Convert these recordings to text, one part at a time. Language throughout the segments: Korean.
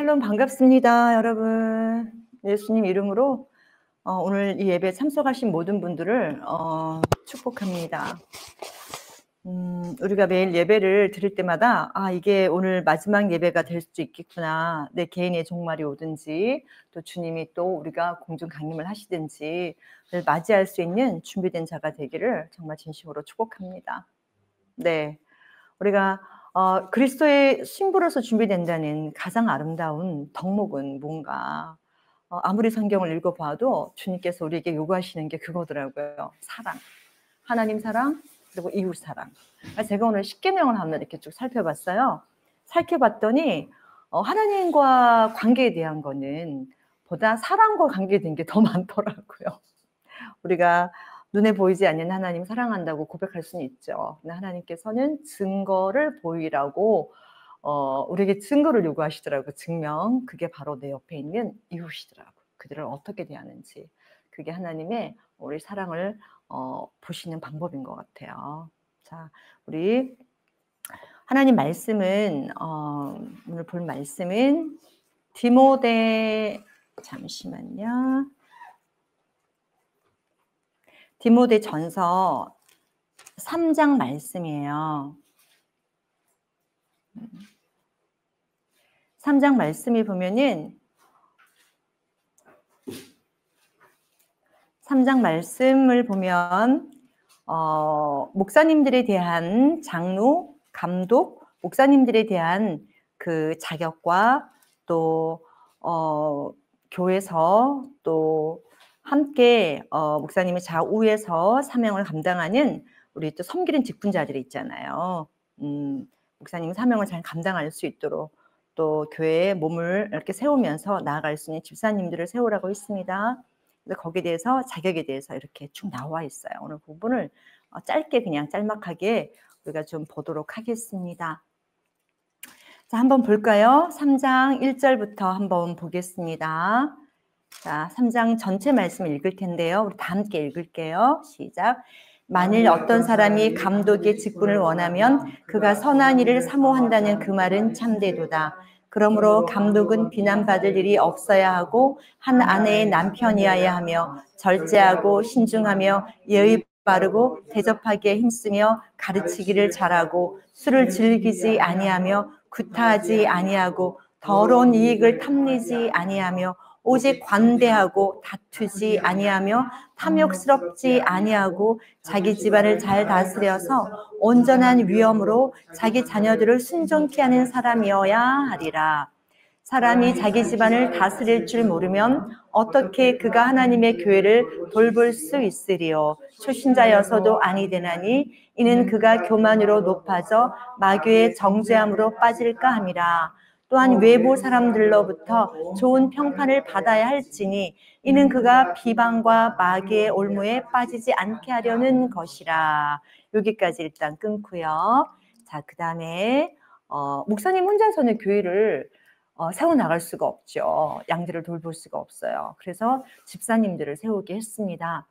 샬롬 반갑습니다, 여러분. 예수님 이름으로 오늘 이 예배에 참석하신 모든 분들을 축복합니다. 우리가 매일 예배를 드릴 때마다 이게 오늘 마지막 예배가 될 수도 있겠구나. 내 개인의 종말이 오든지 또 주님이 또 우리가 공중 강림을 하시든지 맞이할 수 있는 준비된 자가 되기를 정말 진심으로 축복합니다. 네, 우리가 그리스도의 신부로서 준비된다는 가장 아름다운 덕목은 뭔가 아무리 성경을 읽어봐도 주님께서 우리에게 요구하시는 게 그거더라고요. 사랑, 하나님 사랑, 그리고 이웃 사랑. 제가 오늘 10계명을 한번 이렇게 쭉 살펴봤어요. 살펴봤더니 하나님과 관계에 대한 거는 보다 사랑과 관계된 게 더 많더라고요. 우리가 눈에 보이지 않는 하나님 사랑한다고 고백할 수는 있죠. 근데 하나님께서는 증거를 보이라고 우리에게 증거를 요구하시더라고요. 증명. 그게 바로 내 옆에 있는 이웃이더라고요. 그들을 어떻게 대하는지. 그게 하나님의 우리 사랑을 보시는 방법인 것 같아요. 자, 우리 하나님 말씀은 오늘 볼 말씀은 잠시만요. 디모데전서 3장 말씀이에요. 3장 말씀을 보면은 3장 말씀을 보면 목사님들에 대한 장로, 감독, 목사님들에 대한 그 자격과 또 교회에서 또 함께 목사님의 좌우에서 사명을 감당하는 우리 또 섬기는 직분자들이 있잖아요. 목사님 사명을 잘 감당할 수 있도록 또 교회에 몸을 이렇게 세우면서 나아갈 수 있는 집사님들을 세우라고 했습니다. 그래서 거기에 대해서 자격에 대해서 이렇게 쭉 나와 있어요. 오늘 부분을 짧게 그냥 짤막하게 우리가 좀 보도록 하겠습니다. 자, 한번 볼까요? 3장 1절부터 한번 보겠습니다. 자, 3장 전체 말씀을 읽을 텐데요. 우리 다 함께 읽을게요. 시작. 만일 어떤 사람이 감독의 직분을 원하면 그가 선한 일을 사모한다는 그 말은 참되도다. 그러므로 감독은 비난받을 일이 없어야 하고 한 아내의 남편이어야 하며 절제하고 신중하며 예의 바르고 대접하기에 힘쓰며 가르치기를 잘하고 술을 즐기지 아니하며 구타하지 아니하고 더러운 이익을 탐내지 아니하며 오직 관대하고 다투지 아니하며 탐욕스럽지 아니하고 자기 집안을 잘 다스려서 온전한 위엄으로 자기 자녀들을 순종케 하는 사람이어야 하리라. 사람이 자기 집안을 다스릴 줄 모르면 어떻게 그가 하나님의 교회를 돌볼 수 있으리요. 초신자여서도 아니 되나니 이는 그가 교만으로 높아져 마귀의 정죄함으로 빠질까 함이라. 또한 외부 사람들로부터 좋은 평판을 받아야 할지니 이는 그가 비방과 마귀의 올무에 빠지지 않게 하려는 것이라. 여기까지 일단 끊고요. 자, 그 다음에 목사님 혼자서는 교회를 세워나갈 수가 없죠. 양들을 돌볼 수가 없어요. 그래서 집사님들을 세우게 했습니다.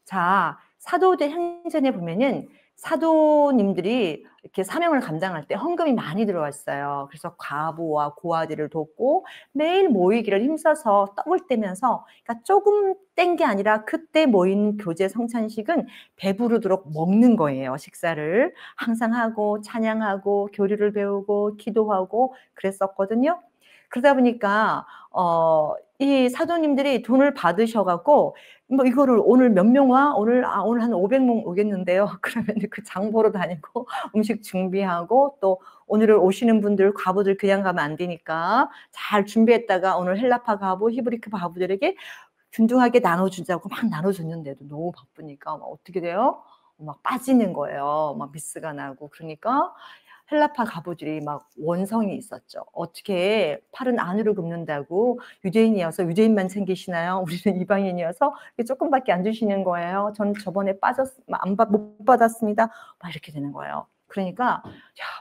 자, 사도들 행전에 보면은 사도님들이 이렇게 사명을 감당할 때 헌금이 많이 들어왔어요. 그래서 과부와 고아들을 돕고 매일 모이기를 힘써서 떡을 떼면서, 그러니까 조금 뗀 게 아니라 그때 모인 교제 성찬식은 배부르도록 먹는 거예요. 식사를 항상 하고 찬양하고 교리를 배우고 기도하고 그랬었거든요. 그러다 보니까 이 사도님들이 돈을 받으셔갖고 뭐 이거를 오늘 몇 명 와? 오늘 한 500명 오겠는데요. 그러면 그 장 보러 다니고 음식 준비하고 또 오늘 오시는 분들 과부들 그냥 가면 안 되니까 잘 준비했다가 오늘 헬라파 과부, 히브리크 과부들에게 균등하게 나눠주자고 막 나눠줬는데도 너무 바쁘니까 막 어떻게 돼요? 막 빠지는 거예요. 막 미스가 나고. 그러니까 헬라파 과부들이 막 원성이 있었죠. 어떻게 팔은 안으로 굽는다고 유대인이어서 유대인만 챙기시나요? 우리는 이방인이어서 조금밖에 안 주시는 거예요. 전 저번에 못 받았습니다. 막 이렇게 되는 거예요. 그러니까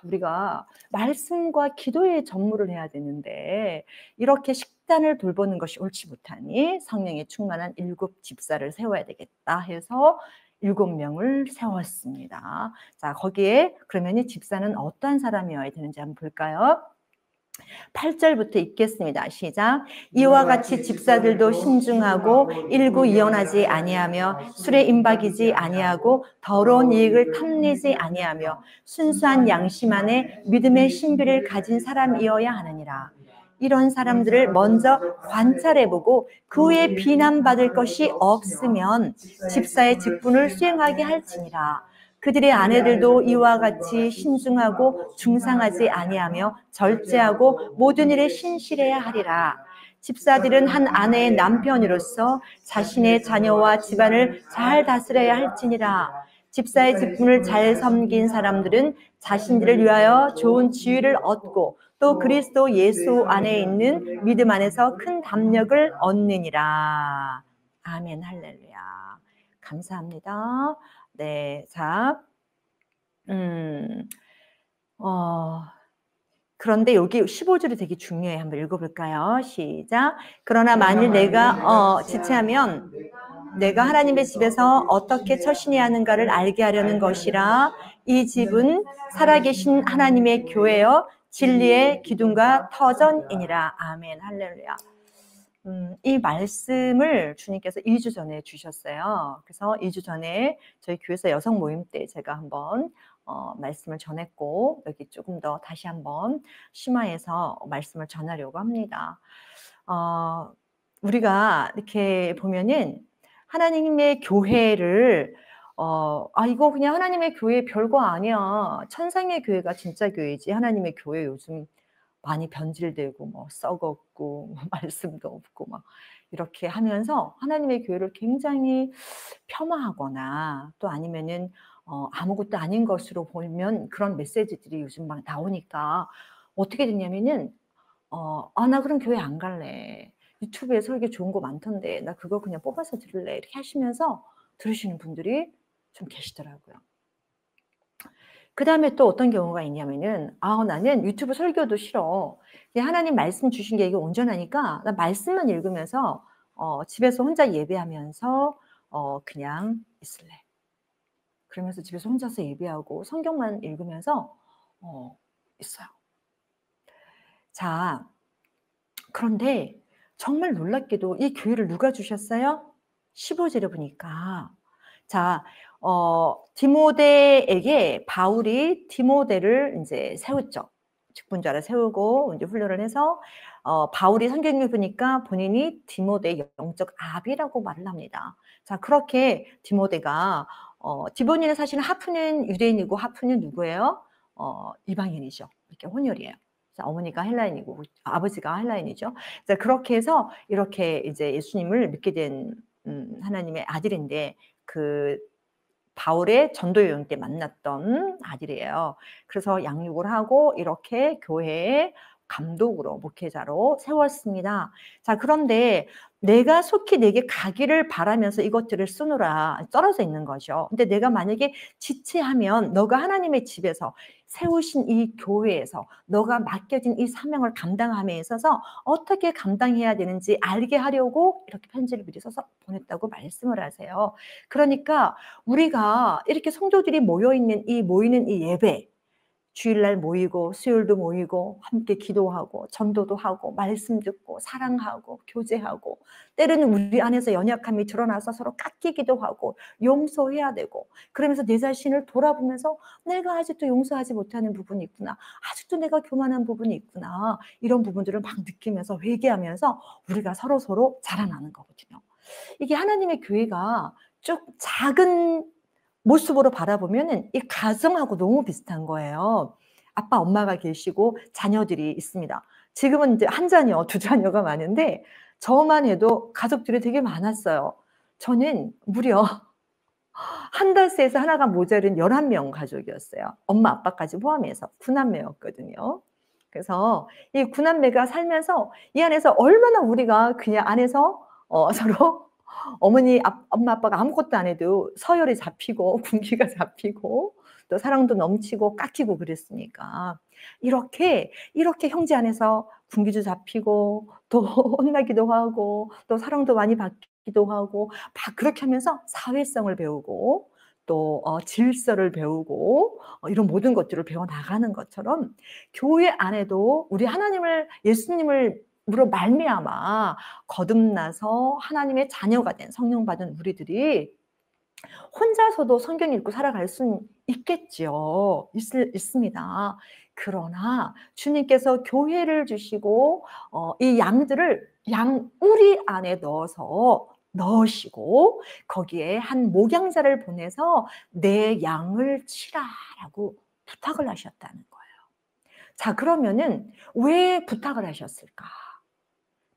우리가 말씀과 기도의 전무를 해야 되는데 이렇게 식단을 돌보는 것이 옳지 못하니 성령에 충만한 7 집사를 세워야 되겠다 해서 7명을 세웠습니다. 자, 거기에 그러면 집사는 어떠한 사람이어야 되는지 한번 볼까요? 8절부터 읽겠습니다. 시작. 이와 같이 집사들도 신중하고 일구이연하지 아니하며 술에 임박이지 아니하고 더러운 이익을 탐내지 아니하며 순수한 양심 안에 믿음의 신비를 가진 사람이어야 하느니라. 이런 사람들을 먼저 관찰해보고 그 후에 비난받을 것이 없으면 집사의 직분을 수행하게 할지니라. 그들의 아내들도 이와 같이 신중하고 중상하지 아니하며 절제하고 모든 일에 신실해야 하리라. 집사들은 한 아내의 남편으로서 자신의 자녀와 집안을 잘 다스려야 할지니라. 집사의 직분을 잘 섬긴 사람들은 자신들을 위하여 좋은 지위를 얻고 또 그리스도 예수 안에 있는 믿음 안에서 큰 담력을 얻느니라. 아멘, 할렐루야. 감사합니다. 네, 자, 그런데 여기 15절이 되게 중요해요. 한번 읽어볼까요? 시작. 그러나 만일 내가 지체하면 내가 하나님의 집에서 어떻게 처신해야 하는가를 알게 하려는 것이라. 이 집은 살아계신 하나님의 교회여 진리의 기둥과 터전이니라. 아멘, 할렐루야. 이 말씀을 주님께서 2주 전에 주셨어요. 그래서 2주 전에 저희 교회에서 여성 모임 때 제가 한번 말씀을 전했고, 여기 조금 더 다시 한번 심화해서 말씀을 전하려고 합니다. 우리가 이렇게 보면은 하나님의 교회를 이거 그냥 하나님의 교회 별거 아니야. 천상의 교회가 진짜 교회지. 하나님의 교회 요즘 많이 변질되고 뭐 썩었고 말씀도 없고 막 이렇게 하면서 하나님의 교회를 굉장히 겸하거나 또 아니면은 아무것도 아닌 것으로 보면 그런 메시지들이 요즘 막 나오니까 어떻게 됐냐면은 나 그럼 교회 안 갈래. 유튜브에 설교 좋은 거 많던데 나 그거 그냥 뽑아서 들을래. 이렇게 하시면서 들으시는 분들이 좀 계시더라고요. 그 다음에 또 어떤 경우가 있냐면은 나는 유튜브 설교도 싫어. 그냥 하나님 말씀 주신 게 이게 온전하니까 나 말씀만 읽으면서 집에서 혼자 예배하면서 그냥 있을래. 그러면서 집에서 혼자서 예배하고 성경만 읽으면서 있어요. 자, 그런데 정말 놀랍게도 이 교회를 누가 주셨어요? 15절에 보니까 자, 디모데에게 바울이 디모데를 이제 세웠죠. 직분자를 세우고 이제 훈련을 해서 바울이 성경을 보니까 본인이 디모데의 영적 아비라고 말을 합니다. 자, 그렇게 디모데가 디모데는 사실 하프는 유대인이고 하프는 누구예요? 이방인이죠. 이렇게 혼혈이에요. 자, 어머니가 헬라인이고 아버지가 헬라인이죠. 자, 그렇게 해서 이렇게 이제 예수님을 믿게 된 하나님의 아들인데 그 바울의 전도 여행 때 만났던 아들이에요. 그래서 양육을 하고 이렇게 교회의 감독으로 목회자로 세웠습니다. 자, 그런데 내가 속히 내게 가기를 바라면서 이것들을 쓰느라 떨어져 있는 거죠. 근데 내가 만약에 지체하면 너가 하나님의 집에서 세우신 이 교회에서 너가 맡겨진 이 사명을 감당함에 있어서 어떻게 감당해야 되는지 알게 하려고 이렇게 편지를 미리 써서 보냈다고 말씀을 하세요. 그러니까 우리가 이렇게 성도들이 모이는 이 예배, 주일날 모이고 수요일도 모이고 함께 기도하고 전도도 하고 말씀 듣고 사랑하고 교제하고 때로는 우리 안에서 연약함이 드러나서 서로 깎이기도 하고 용서해야 되고 그러면서 내 자신을 돌아보면서 내가 아직도 용서하지 못하는 부분이 있구나. 아직도 내가 교만한 부분이 있구나. 이런 부분들을 막 느끼면서 회개하면서 우리가 서로 자라나는 거거든요. 이게 하나님의 교회가 쭉 작은 모습으로 바라보면은 이 가정하고 너무 비슷한 거예요. 아빠, 엄마가 계시고 자녀들이 있습니다. 지금은 이제 한 자녀, 두 자녀가 많은데 저만 해도 가족들이 되게 많았어요. 저는 무려 한 달새에서 하나가 모자른 11명 가족이었어요. 엄마, 아빠까지 포함해서 9남매였거든요. 그래서 이 9남매가 살면서 이 안에서 얼마나 우리가 그냥 안에서 서로 엄마, 아빠가 아무것도 안 해도 서열이 잡히고 군기가 잡히고 또 사랑도 넘치고 깎이고 그랬으니까 이렇게 형제 안에서 군기도 잡히고 또 혼나기도 하고 또 사랑도 많이 받기도 하고 막 그렇게 하면서 사회성을 배우고 또 질서를 배우고 이런 모든 것들을 배워나가는 것처럼 교회 안에도 우리 하나님을 예수님을 으로 말미암아 거듭나서 하나님의 자녀가 된 성령 받은 우리들이 혼자서도 성경 읽고 살아갈 수는 있겠지요. 있습니다. 그러나 주님께서 교회를 주시고 이 양들을 양우리 안에 넣으시고 거기에 한 목양자를 보내서 내 양을 치라라고 부탁을 하셨다는 거예요. 자, 그러면은 왜 부탁을 하셨을까?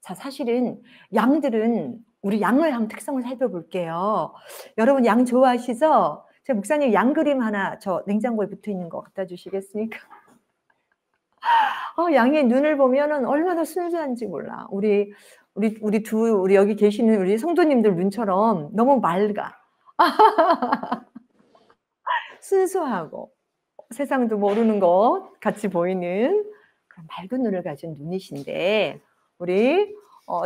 자, 사실은 양들은 우리 양을 한번 특성을 살펴볼게요. 여러분 양 좋아하시죠? 제 목사님 양 그림 하나 저 냉장고에 붙어 있는 거 갖다 주시겠습니까? 양의 눈을 보면은 얼마나 순수한지 몰라. 우리 여기 계시는 우리 성도님들 눈처럼 너무 맑아. 순수하고 세상도 모르는 것 같이 보이는 그런 맑은 눈을 가진 눈이신데 우리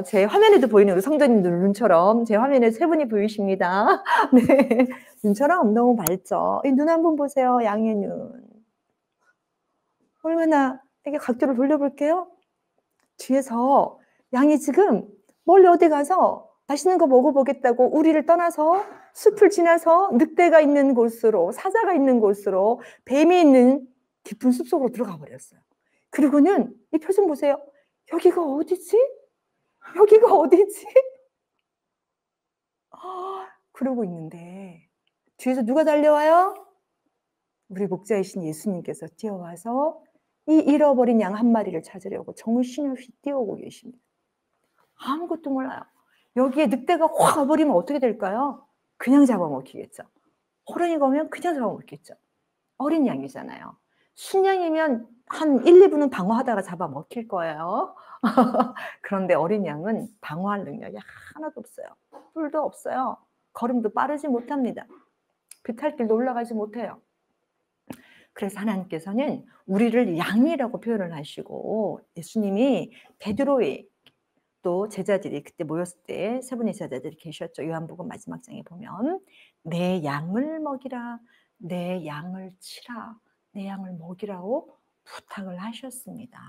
제 화면에도 보이는 우리 성도님들 눈처럼 제 화면에 세 분이 보이십니다. 네, 눈처럼 너무 밝죠. 이 눈 한번 보세요. 양의 눈. 얼마나 이게 각도를 돌려볼게요. 뒤에서 양이 지금 멀리 어디 가서 맛있는 거 먹어보겠다고 우리를 떠나서 숲을 지나서 늑대가 있는 곳으로 사자가 있는 곳으로 뱀이 있는 깊은 숲속으로 들어가 버렸어요. 그리고는 이 표정 보세요. 여기가 어디지? 여기가 어디지? 그러고 있는데 뒤에서 누가 달려와요? 우리 목자이신 예수님께서 뛰어와서 이 잃어버린 양 한 마리를 찾으려고 정신없이 뛰어오고 계십니다. 아무것도 몰라요. 여기에 늑대가 확 와버리면 어떻게 될까요? 그냥 잡아먹히겠죠. 호랑이가 오면 그냥 잡아먹겠죠. 어린 양이잖아요. 순양이면 한 1, 2분은 방어하다가 잡아먹힐 거예요. 그런데 어린 양은 방어할 능력이 하나도 없어요. 뿔도 없어요. 걸음도 빠르지 못합니다. 비탈길도 올라가지 못해요. 그래서 하나님께서는 우리를 양이라고 표현을 하시고 예수님이 베드로의 또 제자들이 그때 모였을 때 세 분의 제자들이 계셨죠. 요한복음 마지막 장에 보면 내 양을 먹이라, 내 양을 치라, 내 양을 먹이라고 부탁을 하셨습니다.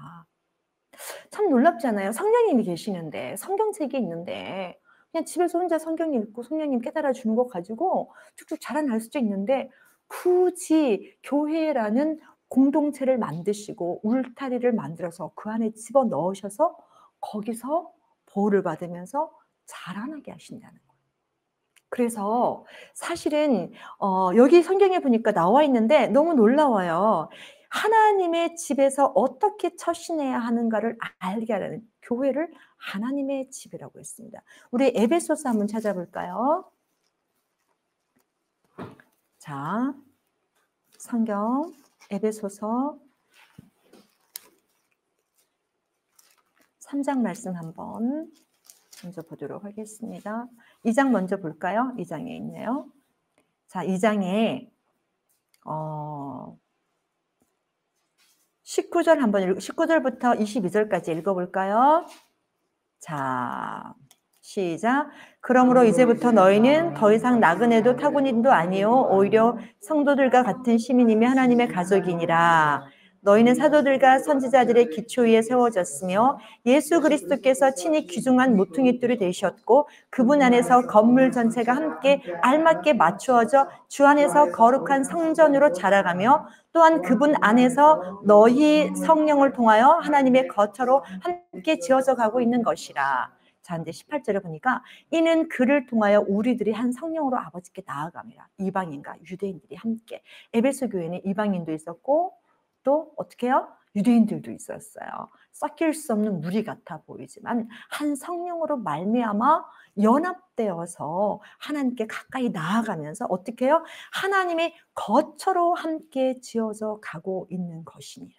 참 놀랍잖아요. 성령님이 계시는데 성경책이 있는데 그냥 집에서 혼자 성경 읽고 성령님 깨달아 주는 거 가지고 쭉쭉 자라날 수도 있는데 굳이 교회라는 공동체를 만드시고 울타리를 만들어서 그 안에 집어넣으셔서 거기서 보호를 받으면서 자라나게 하신다는 거예요. 그래서 사실은 여기 성경에 보니까 나와 있는데 너무 놀라워요. 하나님의 집에서 어떻게 처신해야 하는가를 알게 하라는 교회를 하나님의 집이라고 했습니다. 우리 에베소서 한번 찾아볼까요? 자, 성경 에베소서 3장 말씀 한번 먼저 보도록 하겠습니다. 2장 먼저 볼까요? 2장에 있네요. 자, 2장에 19절부터 22절까지 읽어볼까요? 자, 시작. 그러므로 이제부터 너희는 더 이상 나그네도 타고님도 아니요 오히려 성도들과 같은 시민이며 하나님의 가족이니라. 너희는 사도들과 선지자들의 기초 위에 세워졌으며 예수 그리스도께서 친히 귀중한 모퉁이돌이 되셨고 그분 안에서 건물 전체가 함께 알맞게 맞추어져 주 안에서 거룩한 성전으로 자라가며 또한 그분 안에서 너희 성령을 통하여 하나님의 거처로 함께 지어져 가고 있는 것이라. 자, 이제 18절에 보니까 이는 그를 통하여 우리들이 한 성령으로 아버지께 나아갑니다. 이방인과 유대인들이 함께. 에베소 교회는 이방인도 있었고 또 어떻게 해요? 유대인들도 있었어요. 섞일 수 없는 무리 같아 보이지만 한 성령으로 말미암아 연합되어서 하나님께 가까이 나아가면서 어떻게 해요? 하나님의 거처로 함께 지어져 가고 있는 것이니라.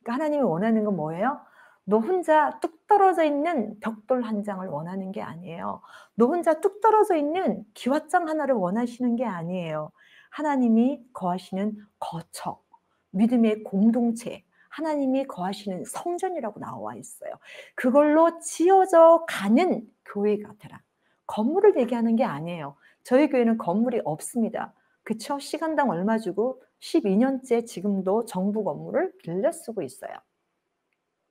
그러니까 하나님이 원하는 건 뭐예요? 너 혼자 뚝 떨어져 있는 벽돌 한 장을 원하는 게 아니에요. 너 혼자 뚝 떨어져 있는 기와장 하나를 원하시는 게 아니에요. 하나님이 거하시는 거처, 믿음의 공동체, 하나님이 거하시는 성전이라고 나와 있어요. 그걸로 지어져 가는 교회가 되라. 건물을 얘기하는 게 아니에요. 저희 교회는 건물이 없습니다. 그쵸? 시간당 얼마 주고 12년째 지금도 정부 건물을 빌려 쓰고 있어요.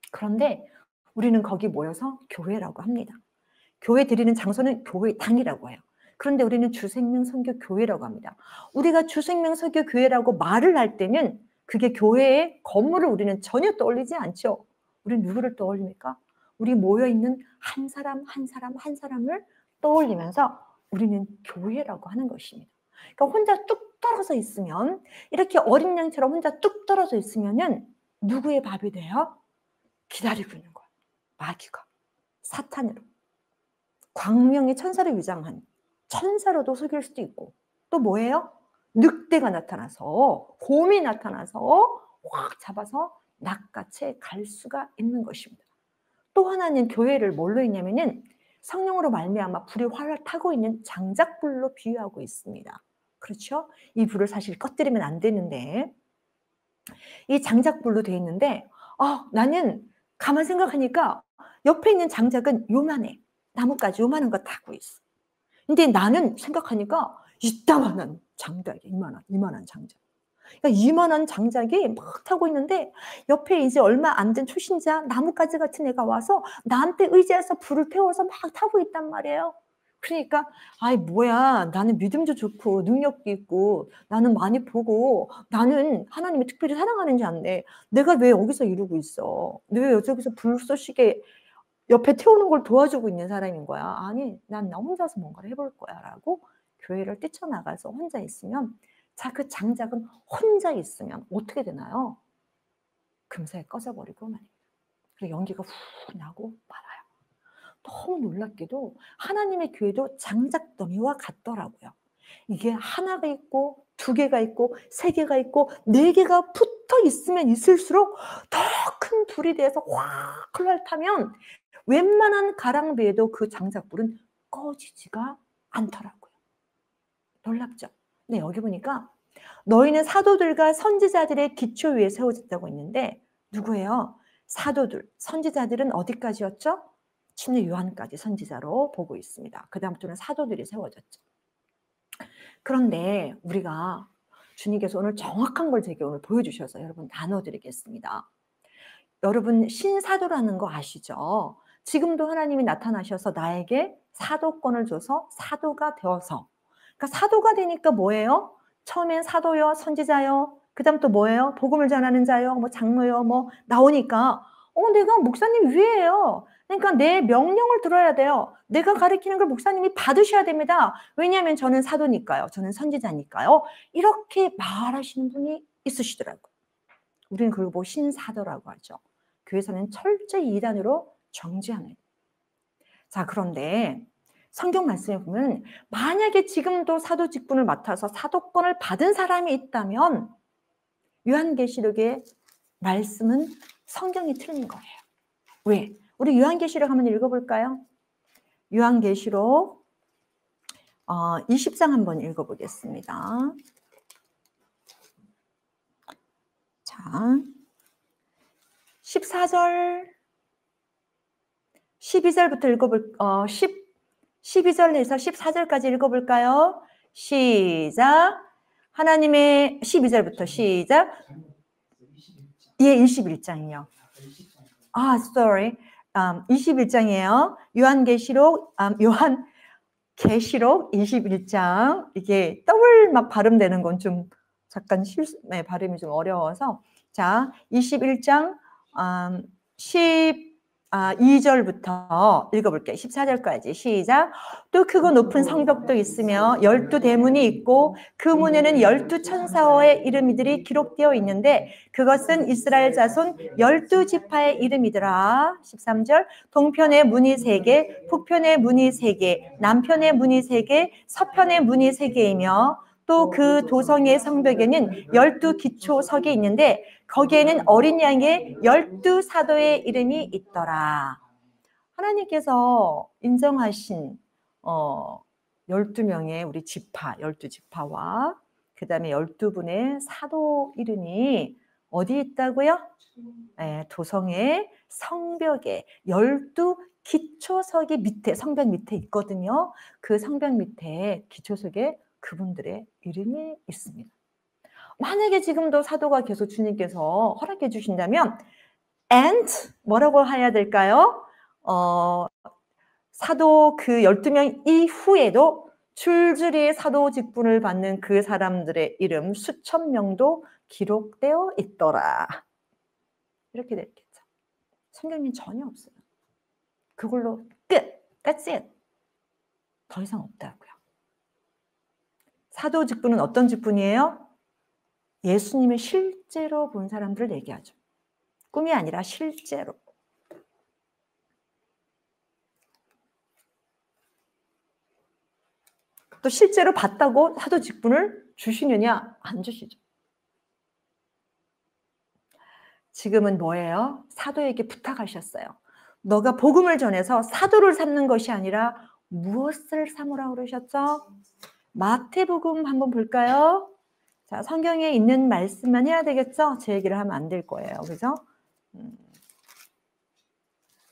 그런데 우리는 거기 모여서 교회라고 합니다. 교회 드리는 장소는 교회당이라고 해요. 그런데 우리는 주생명선교교회라고 합니다. 우리가 주생명선교교회라고 말을 할 때는 그게 교회의 건물을 우리는 전혀 떠올리지 않죠. 우리는 누구를 떠올립니까? 우리 모여있는 한 사람 한 사람 한 사람을 떠올리면서 우리는 교회라고 하는 것입니다. 그러니까 혼자 뚝 떨어져 있으면, 이렇게 어린 양처럼 혼자 뚝 떨어져 있으면은 누구의 밥이 돼요? 기다리고 있는 거예요. 마귀가, 사탄으로. 광명의 천사를 위장한 천사로도 속일 수도 있고, 또 뭐예요? 늑대가 나타나서, 곰이 나타나서 확 잡아서 낚아채 갈 수가 있는 것입니다. 또 하나는 교회를 뭘로 했냐면은 성령으로 말미암아 불이 활활 타고 있는 장작불로 비유하고 있습니다. 그렇죠? 이 불을 사실 꺼뜨리면 안 되는데, 이 장작불로 되어 있는데, 나는 가만 생각하니까 옆에 있는 장작은 요만해. 나뭇가지 요만한 거 타고 있어. 근데 나는 생각하니까 이따만한 장작이, 이만한 장작. 그러니까 이만한 장작이 막 타고 있는데 옆에 이제 얼마 안 된 초신자 나뭇가지 같은 애가 와서 나한테 의지해서 불을 태워서 막 타고 있단 말이에요. 그러니까 아이 뭐야, 나는 믿음도 좋고 능력도 있고 나는 많이 보고 나는 하나님이 특별히 사랑하는 줄 아는데 내가 왜 여기서 이러고 있어? 왜 여기서 불 쏘시게 옆에 태우는 걸 도와주고 있는 사람인 거야. 아니, 난 나 혼자서 뭔가를 해볼 거야 라고 교회를 뛰쳐나가서 혼자 있으면, 자, 그 장작은 혼자 있으면 어떻게 되나요? 금세 꺼져버리고 말입니다. 그리고 연기가 훅 나고 말아요. 너무 놀랍게도 하나님의 교회도 장작더미와 같더라고요. 이게 하나가 있고 두 개가 있고 세 개가 있고 네 개가 붙어 있으면 있을수록 더 큰 불이 돼서 확 흘러타면 웬만한 가랑비에도 그 장작불은 꺼지지가 않더라고요. 놀랍죠? 네, 여기 보니까 너희는 사도들과 선지자들의 기초 위에 세워졌다고 했는데 누구예요? 사도들, 선지자들은 어디까지였죠? 침례 요한까지 선지자로 보고 있습니다. 그 다음부터는 사도들이 세워졌죠. 그런데 우리가 주님께서 오늘 정확한 걸 제게 오늘 보여주셔서 여러분 나눠드리겠습니다. 여러분 신사도라는 거 아시죠? 지금도 하나님이 나타나셔서 나에게 사도권을 줘서 사도가 되어서, 그러니까 사도가 되니까 뭐예요? 처음엔 사도요, 선지자요, 그 다음 또 뭐예요? 복음을 전하는 자요, 뭐 장로요, 뭐 나오니까 내가 목사님 위에요. 그러니까 내 명령을 들어야 돼요. 내가 가르치는 걸 목사님이 받으셔야 됩니다. 왜냐하면 저는 사도니까요, 저는 선지자니까요. 이렇게 말하시는 분이 있으시더라고요. 우리는 그걸 보고 신사도라고 하죠. 교회에서는 철저히 이단으로 정죄하는. 자, 그런데 성경 말씀에 보면 만약에 지금도 사도 직분을 맡아서 사도권을 받은 사람이 있다면 요한계시록의 말씀은 성경이 틀린 거예요. 왜? 우리 요한계시록 한번 읽어볼까요? 요한계시록 20장 한번 읽어보겠습니다. 자, 14절 12절부터 읽어볼 12절에서 14절까지 읽어볼까요? 시작. 하나님의 12절부터 시작. 예, 21장이요. sorry. 21장이에요. 요한계시록 21장. 이게 더블 막 발음되는 건 좀 잠깐 발음이 좀 어려워서. 자, 21장 2절부터 읽어볼게요. 14절까지 시작. 또 크고 높은 성벽도 있으며 12대문이 있고 그 문에는 12천사의 이름들이 기록되어 있는데 그것은 이스라엘 자손 12지파의 이름이더라. 13절. 동편의 문이 3개, 북편의 문이 3개, 남편의 문이 3개, 서편의 문이 3개이며 또 그 도성의 성벽에는 12기초석이 있는데 거기에는 어린 양의 12사도의 이름이 있더라. 하나님께서 인정하신 12명의 우리 지파, 12지파와 그 다음에 12분의 사도 이름이 어디에 있다고요? 네, 도성의 성벽에 12 기초석이 밑에 성벽 밑에 있거든요. 그 성벽 밑에 기초석에 그분들의 이름이 있습니다. 만약에 지금도 사도가 계속 주님께서 허락해 주신다면 and 뭐라고 해야 될까요? 사도 그 12명 이후에도 줄줄이 사도 직분을 받는 그 사람들의 이름 수천 명도 기록되어 있더라. 이렇게 됐겠죠. 성경에는 전혀 없어요. 그걸로 끝. That's it. 더 이상 없다고요. 사도 직분은 어떤 직분이에요? 예수님을 실제로 본 사람들을 얘기하죠. 꿈이 아니라 실제로. 또 실제로 봤다고 사도 직분을 주시느냐? 안 주시죠. 지금은 뭐예요? 사도에게 부탁하셨어요. 너가 복음을 전해서 사도를 삼는 것이 아니라 무엇을 삼으라고 그러셨죠? 마태복음 한번 볼까요? 자, 성경에 있는 말씀만 해야 되겠죠? 제 얘기를 하면 안 될 거예요. 그죠?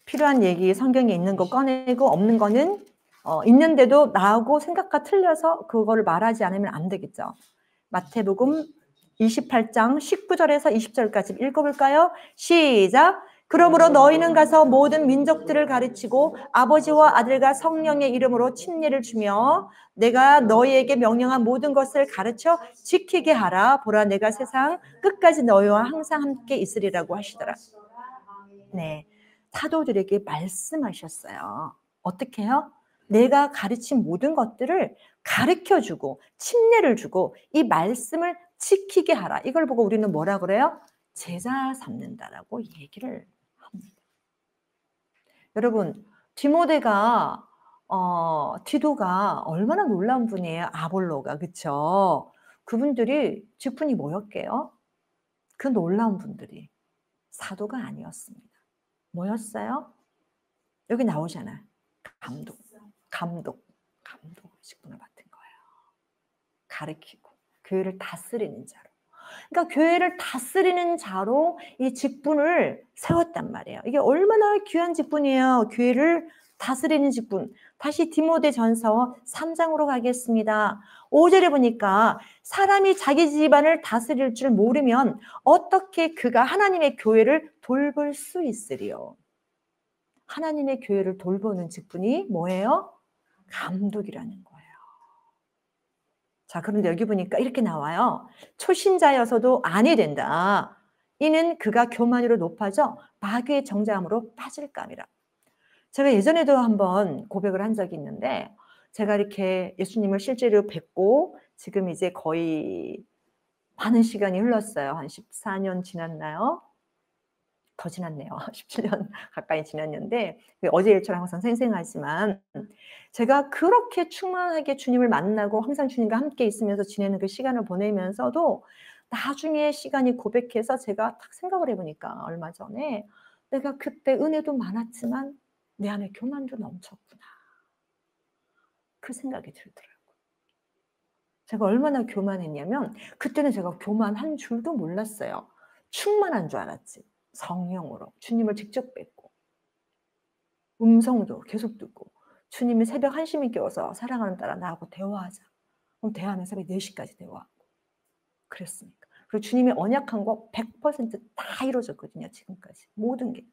필요한 얘기 성경에 있는 거 꺼내고 없는 거는 있는데도 나하고 생각과 틀려서 그거를 말하지 않으면 안 되겠죠. 마태복음 28장 19절에서 20절까지 읽어볼까요? 시작! 그러므로 너희는 가서 모든 민족들을 가르치고 아버지와 아들과 성령의 이름으로 침례를 주며 내가 너희에게 명령한 모든 것을 가르쳐 지키게 하라. 보라, 내가 세상 끝까지 너희와 항상 함께 있으리라고 하시더라. 네, 사도들에게 말씀하셨어요. 어떻게 해요? 내가 가르친 모든 것들을 가르쳐주고 침례를 주고 이 말씀을 지키게 하라. 이걸 보고 우리는 뭐라 그래요? 제자 삼는다라고 얘기를 합니다. 여러분, 디모데가 디도가 얼마나 놀라운 분이에요. 아볼로가, 그쵸? 그분들이 직분이 뭐였게요? 그 놀라운 분들이 사도가 아니었습니다. 뭐였어요? 여기 나오잖아. 감독 직분을 맡은 거예요. 가르치고 교회를 다스리는 자로. 그러니까 교회를 다스리는 자로 이 직분을 세웠단 말이에요. 이게 얼마나 귀한 직분이에요. 교회를 다스리는 직분. 다시 디모데전서 3장으로 가겠습니다. 5절에 보니까 사람이 자기 집안을 다스릴 줄 모르면 어떻게 그가 하나님의 교회를 돌볼 수 있으리요. 하나님의 교회를 돌보는 직분이 뭐예요? 감독이라는 거예요. 자, 그런데 여기 보니까 이렇게 나와요. 초신자여서도 아니 된다. 이는 그가 교만으로 높아져 마귀의 정죄함으로 빠질감이라. 제가 예전에도 한번 고백을 한 적이 있는데 제가 이렇게 예수님을 실제로 뵙고 지금 이제 거의 많은 시간이 흘렀어요. 한 14년 지났나요? 더 지났네요. 17년 가까이 지났는데 어제 일처럼 항상 생생하지만 제가 그렇게 충만하게 주님을 만나고 항상 주님과 함께 있으면서 지내는 그 시간을 보내면서도 나중에 시간이 고백해서 제가 딱 생각을 해보니까 얼마 전에 내가 그때 은혜도 많았지만 내 안에 교만도 넘쳤구나. 그 생각이 들더라고요. 제가 얼마나 교만했냐면 그때는 제가 교만한 줄도 몰랐어요. 충만한 줄 알았지. 성령으로 주님을 직접 뵙고 음성도 계속 듣고 주님이 새벽 1시면 깨워서 사랑하는 딸아 나하고 대화하자. 그럼 대화하면 새벽 4시까지 대화하고 그랬으니까. 그리고 주님이 언약한 거 100%다 이루어졌거든요. 지금까지 모든 게.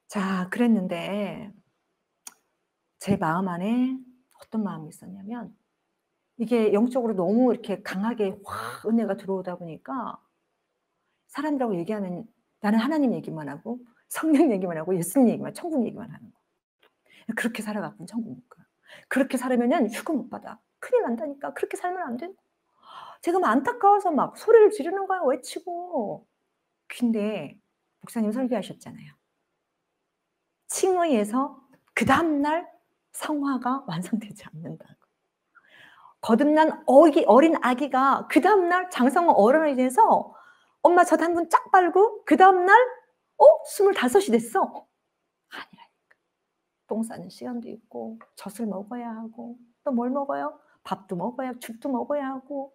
자, 그랬는데 제 마음 안에 어떤 마음이 있었냐면 이게 영적으로 너무 이렇게 강하게 확 은혜가 들어오다 보니까 사람들하고 얘기하면 나는 하나님 얘기만 하고 성령 얘기만 하고 예수님 얘기만 천국 얘기만 하는 거. 그렇게 살아갖고는 천국 못 가. 그렇게 살으면 휴가 못 받아. 큰일 난다니까. 그렇게 살면 안 돼. 제가 막 안타까워서 막 소리를 지르는 거야. 외치고. 근데 목사님 설교하셨잖아요. 칭의에서 그 다음날 성화가 완성되지 않는다고. 거듭난 어린 아기가 그 다음날 장성호 어른이 돼서 엄마 젖 한 번 쫙 빨고 그 다음날 25이 됐어. 아니라니까. 똥 싸는 시간도 있고 젖을 먹어야 하고 또 뭘 먹어요? 밥도 먹어야 죽도 먹어야 하고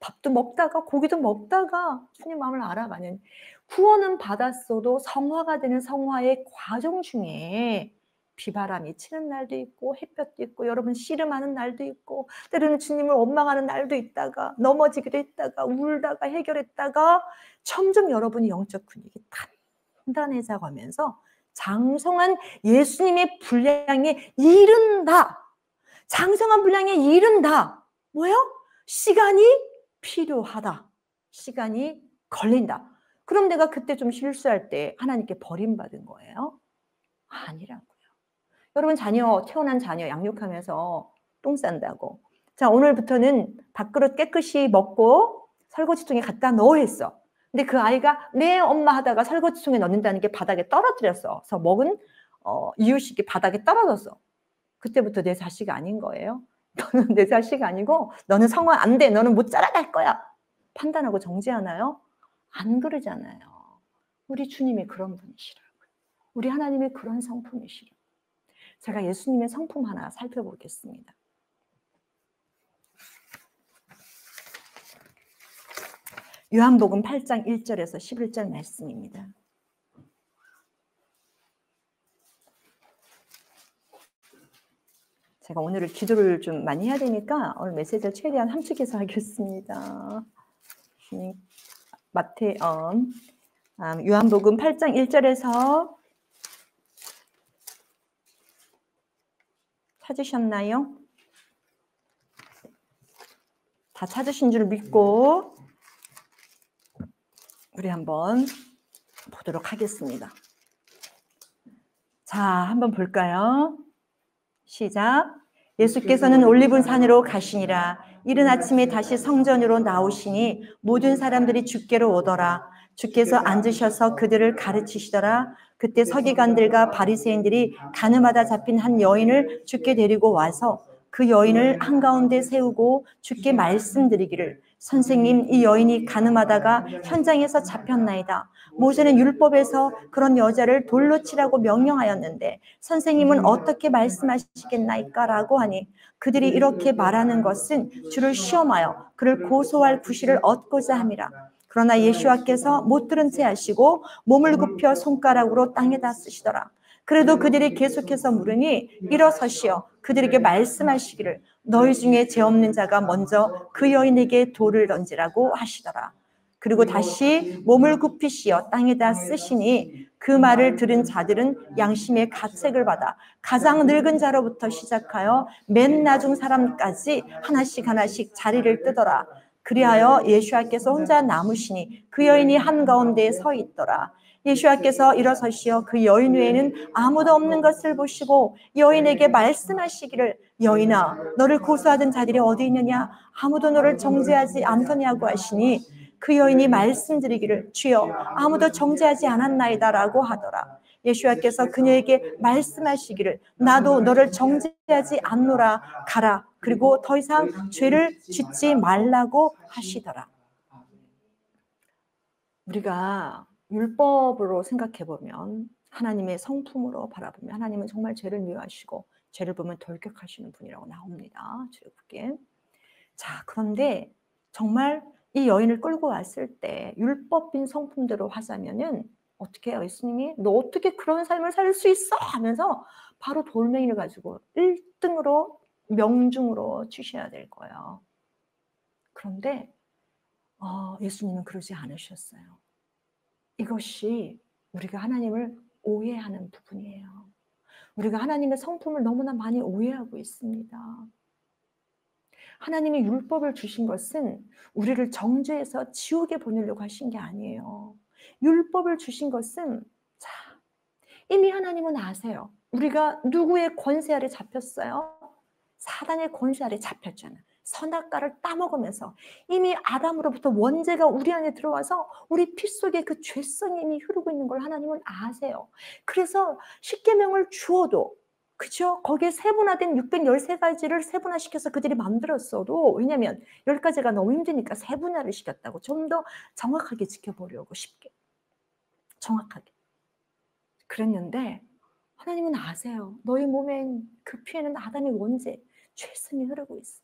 밥도 먹다가 고기도 먹다가 주님 마음을 알아가는, 구원은 받았어도 성화가 되는 성화의 과정 중에 비바람이 치는 날도 있고 햇볕도 있고 여러분 씨름하는 날도 있고 때로는 주님을 원망하는 날도 있다가 넘어지기도 했다가 울다가 해결했다가 점점 여러분이 영적 근육이 단단해져 가면서 장성한 예수님의 분량에 이른다. 장성한 분량에 이른다. 뭐요? 시간이 필요하다. 시간이 걸린다. 그럼 내가 그때 좀 실수할 때 하나님께 버림받은 거예요? 아니라고요. 여러분 태어난 자녀 양육하면서 똥 싼다고. 자, 오늘부터는 밥그릇 깨끗이 먹고 설거지통에 갖다 넣어 했어. 근데 그 아이가 네 엄마 하다가 설거지통에 넣는다는 게 바닥에 떨어뜨렸어. 그래서 먹은 이유식이 바닥에 떨어졌어. 그때부터 내 자식 아닌 거예요. 너는 내 자식 아니고 너는 성화 안 돼. 너는 못 자라갈 거야. 판단하고 정죄하나요? 안 그러잖아요. 우리 주님이 그런 분이시라고요. 우리 하나님이 그런 성품이시라고요. 제가 예수님의 성품 하나 살펴보겠습니다. 요한복음 8장 1절에서 11절 말씀입니다. 제가 오늘을 기도를 좀 많이 해야 되니까 오늘 메시지를 최대한 함축해서 하겠습니다. 요한복음 8장 1절에서 찾으셨나요? 다 찾으신 줄 믿고 우리 한번 보도록 하겠습니다. 자, 한번 볼까요? 시작. 예수께서는 올리브산으로 가시니라. 이른 아침에 다시 성전으로 나오시니 모든 사람들이 주께로 오더라. 주께서 앉으셔서 그들을 가르치시더라. 그때 서기관들과 바리새인들이 가늠하다 잡힌 한 여인을 주께 데리고 와서 그 여인을 한가운데 세우고 주께 말씀드리기를, 선생님, 이 여인이 가늠하다가 현장에서 잡혔나이다. 모세는 율법에서 그런 여자를 돌로 치라고 명령하였는데 선생님은 어떻게 말씀하시겠나이까? 라고 하니 그들이 이렇게 말하는 것은 주를 시험하여 그를 고소할 구실을 얻고자 함이라. 그러나 예수와께서 못 들은 채 하시고 몸을 굽혀 손가락으로 땅에다 쓰시더라. 그래도 그들이 계속해서 물으니 일어서시어 그들에게 말씀하시기를, 너희 중에 죄 없는 자가 먼저 그 여인에게 돌을 던지라고 하시더라. 그리고 다시 몸을 굽히시어 땅에다 쓰시니 그 말을 들은 자들은 양심의 가책을 받아 가장 늙은 자로부터 시작하여 맨 나중 사람까지 하나씩 자리를 뜨더라. 그리하여 예수와께서 혼자 남으시니 그 여인이 한가운데에 서 있더라. 예수와께서 일어서시어 그 여인 외에는 아무도 없는 것을 보시고 여인에게 말씀하시기를, 여인아, 너를 고소하던 자들이 어디 있느냐? 아무도 너를 정죄하지 않더냐고 하시니 그 여인이 말씀드리기를, 주여, 아무도 정죄하지 않았나이다 라고 하더라. 예수와께서 그녀에게 말씀하시기를, 나도 너를 정죄하지 않노라. 가라. 그리고 더 이상 죄를 짓지 말라고 하시더라. 우리가 율법으로 생각해보면, 하나님의 성품으로 바라보면 하나님은 정말 죄를 미워하시고 죄를 보면 돌격하시는 분이라고 나옵니다. 출애굽기에. 자, 그런데 정말 이 여인을 끌고 왔을 때 율법인 성품대로 하자면은 어떻게 해요? 예수님이 너 어떻게 그런 삶을 살 수 있어? 하면서 바로 돌멩이를 가지고 1등으로 명중으로 주셔야 될 거예요. 그런데 예수님은 그러지 않으셨어요. 이것이 우리가 하나님을 오해하는 부분이에요. 우리가 하나님의 성품을 너무나 많이 오해하고 있습니다. 하나님이 율법을 주신 것은 우리를 정죄해서 지옥에 보내려고 하신 게 아니에요. 율법을 주신 것은, 자, 이미 하나님은 아세요. 우리가 누구의 권세 아래 잡혔어요? 사단의 권세 아래 잡혔잖아. 선악과를 따먹으면서 이미 아담으로부터 원죄가 우리 안에 들어와서 우리 피 속에 그 죄성이 이미 흐르고 있는 걸 하나님은 아세요. 그래서 십계명을 주어도, 그죠? 거기에 세분화된 613가지를 세분화시켜서 그들이 만들었어도, 왜냐면 10가지가 너무 힘드니까 세분화를 시켰다고. 좀 더 정확하게 지켜보려고, 쉽게. 정확하게. 그랬는데 하나님은 아세요. 너희 몸엔 그 피에는 아담의 원죄, 죄성이 흐르고 있어.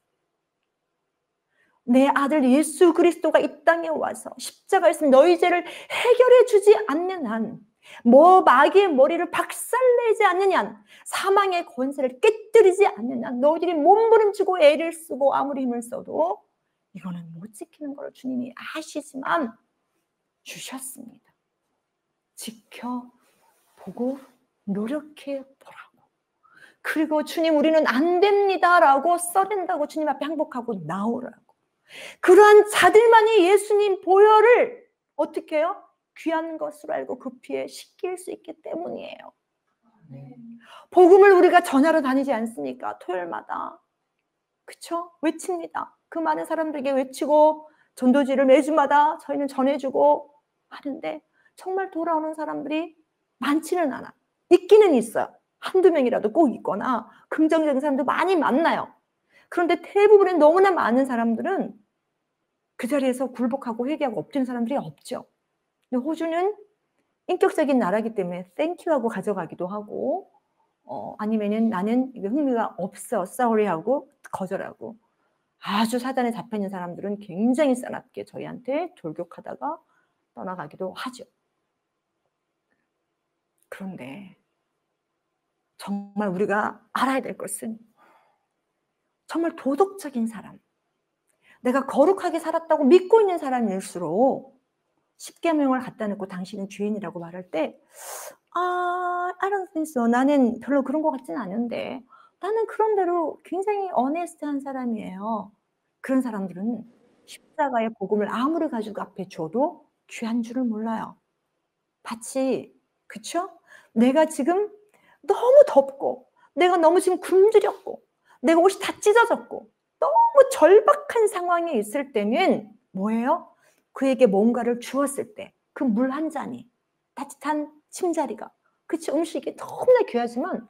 내 아들 예수 그리스도가 이 땅에 와서 십자가에서 너희 죄를 해결해 주지 않는 한, 마귀의 머리를 박살내지 않는 한, 사망의 권세를 깨뜨리지 않는 한, 너희들이 몸부림치고 애를 쓰고 아무리 힘을 써도 이거는 못 지키는 걸 주님이 아시지만 주셨습니다. 지켜보고 노력해 보라고. 그리고 주님 우리는 안 됩니다라고 써낸다고 주님 앞에 항복하고 나오라고. 그러한 자들만이 예수님 보혈을 어떻게 해요? 귀한 것으로 알고 그 피에 씻길 수 있기 때문이에요. 복음을 우리가 전하러 다니지 않습니까? 토요일마다. 그쵸? 외칩니다. 그 많은 사람들에게 외치고 전도지를 매주마다 저희는 전해주고 하는데 정말 돌아오는 사람들이 많지는 않아. 있기는 있어요. 한두 명이라도 꼭 있거나 긍정적인 사람도 많이 만나요. 그런데 대부분의 너무나 많은 사람들은 그 자리에서 굴복하고 회개하고 엎드린 사람들이 없죠. 근데 호주는 인격적인 나라이기 때문에 땡큐하고 가져가기도 하고 아니면은 나는 이게 흥미가 없어 sorry 하고 거절하고, 아주 사단에 잡혀있는 사람들은 굉장히 싸납게 저희한테 돌격하다가 떠나가기도 하죠. 그런데 정말 우리가 알아야 될 것은 정말 도덕적인 사람, 내가 거룩하게 살았다고 믿고 있는 사람일수록 십계명을 갖다 놓고 당신은 죄인이라고 말할 때 I don't think so. 나는 별로 그런 것 같지는 않은데 나는 그런 대로 굉장히 어네스트한 사람이에요. 그런 사람들은 십자가의 복음을 아무리 가지고 앞에 줘도 귀한 줄을 몰라요. 마치 그쵸? 내가 지금 너무 덥고 내가 너무 지금 굶주렸고 내가 옷이 다 찢어졌고 너무 절박한 상황에 있을 때는 뭐예요? 그에게 뭔가를 주었을 때 그 물 한 잔이, 따뜻한 침자리가, 그치, 음식이 너무나 귀하지만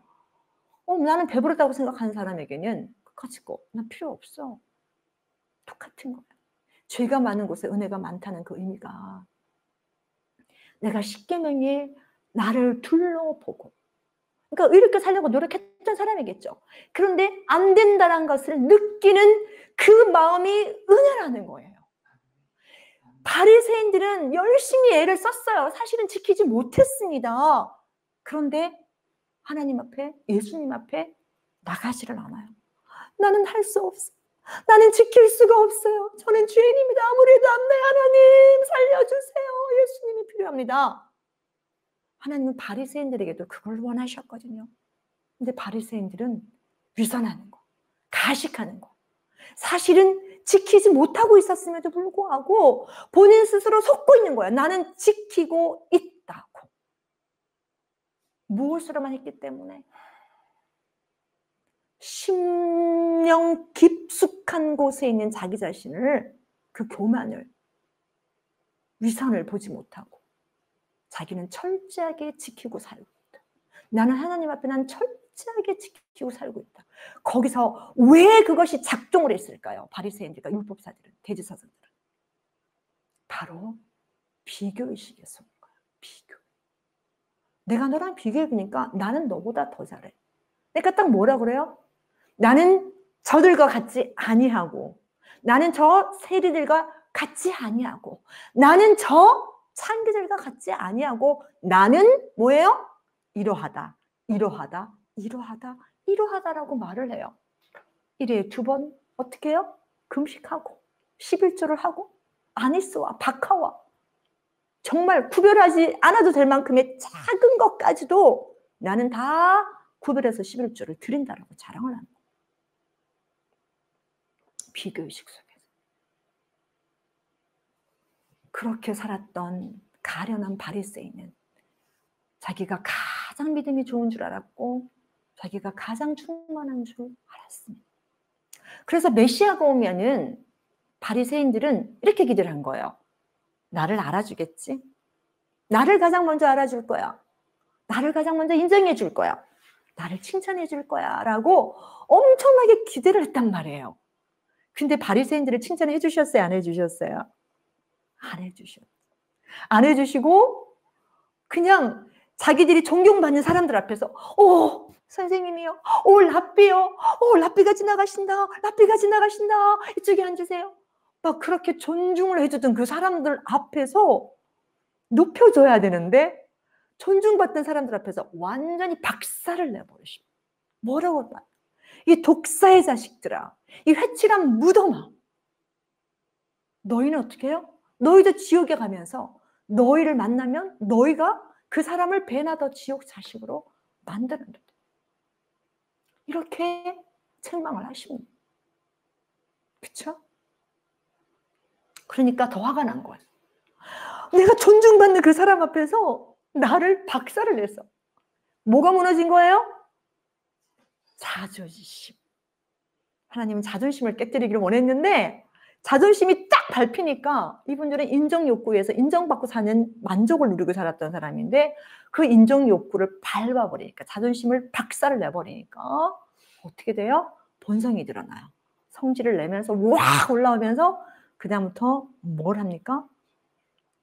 나는 배부르다고 생각하는 사람에게는 가지고 나 필요 없어. 똑같은 거야. 죄가 많은 곳에 은혜가 많다는 그 의미가, 내가 십계명이 나를 둘러보고, 그러니까 이렇게 살려고 노력했던 사람이겠죠. 그런데 안 된다는 것을 느끼는 그 마음이 은혜라는 거예요. 바리새인들은 열심히 애를 썼어요. 사실은 지키지 못했습니다. 그런데 하나님 앞에, 예수님 앞에 나가지를 않아요. 나는 할 수 없어. 나는 지킬 수가 없어요. 저는 죄인입니다. 아무래도 안 돼. 하나님 살려주세요. 예수님이 필요합니다. 하나님은 바리새인들에게도 그걸 원하셨거든요. 근데 바리새인들은 위선하는 거, 가식하는 거, 사실은 지키지 못하고 있었음에도 불구하고 본인 스스로 속고 있는 거야. 나는 지키고 있다고. 무엇으로만 했기 때문에? 심령 깊숙한 곳에 있는 자기 자신을, 그 교만을, 위선을 보지 못하고 자기는 철저하게 지키고 살고 있다. 나는 하나님 앞에 난 철저하게 지키고 살고 있다. 거기서 왜 그것이 작동을 했을까요? 바리새인들과 율법사들은, 대제사장들은. 바로 비교의식에 속는 거야. 비교. 내가 너랑 비교해보니까 나는 너보다 더 잘해. 그러니까 딱 뭐라 그래요? 나는 저들과 같지 아니하고, 나는 저 세리들과 같지 아니하고, 나는 저 창기들과 같지 아니하고, 나는 뭐예요? 이러하다, 이러하다, 이러하다, 이러하다라고 말을 해요. 1회에 2번 어떻게 해요? 금식하고 11조를 하고 아니스와 바카와 정말 구별하지 않아도 될 만큼의 작은 것까지도 나는 다 구별해서 11조를 드린다라고 자랑을 하는 거예요. 비교의식 속에서. 그렇게 살았던 가련한 바리새인은 자기가 가장 믿음이 좋은 줄 알았고 자기가 가장 충만한 줄 알았습니다. 그래서 메시아가 오면은 바리새인들은 이렇게 기대를 한 거예요. 나를 알아주겠지? 나를 가장 먼저 알아줄 거야. 나를 가장 먼저 인정해 줄 거야. 나를 칭찬해 줄 거야 라고 엄청나게 기대를 했단 말이에요. 근데 바리새인들을 칭찬해 주셨어요? 안 해주셨어요? 안 해주셨어요. 안 해주시고 그냥 자기들이 존경받는 사람들 앞에서 선생님이요, 랍비요, 랍비가 지나가신다, 랍비가 지나가신다, 이쪽에 앉으세요. 막 그렇게 존중을 해주던 그 사람들 앞에서 높여줘야 되는데 존중받던 사람들 앞에서 완전히 박살을 내버리십니다. 뭐라고 말? 이 독사의 자식들아, 이 회칠한 무덤아, 너희는 어떻게 해요? 너희도 지옥에 가면서 너희를 만나면 너희가 그 사람을 배나 더 지옥 자식으로 만드는다. 이렇게 책망을 하십니다. 그렇죠? 그러니까 더 화가 난 거예요. 내가 존중받는 그 사람 앞에서 나를 박살을 냈어. 뭐가 무너진 거예요? 자존심. 하나님은 자존심을 깨뜨리기를 원했는데 자존심이 딱 밟히니까 이분들은 인정 욕구에서 인정받고 사는 만족을 누리고 살았던 사람인데 그 인정 욕구를 밟아버리니까, 자존심을 박살을 내버리니까 어떻게 돼요? 본성이 드러나요. 성질을 내면서 와 올라오면서 그다음부터 뭘 합니까?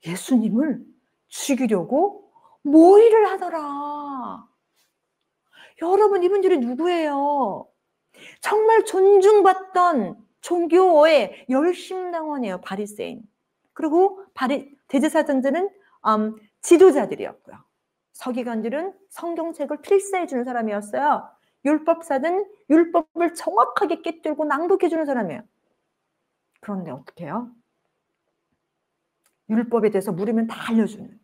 예수님을 죽이려고 모의를 하더라. 여러분, 이분들이 누구예요? 정말 존중받던 종교의 열심당원이에요. 바리새인. 그리고 대제사장들은 지도자들이었고요. 서기관들은 성경책을 필사해 주는 사람이었어요. 율법사는 율법을 정확하게 깨뜨리고 낭독해 주는 사람이에요. 그런데 어떻게 해요? 율법에 대해서 물으면 다 알려주는.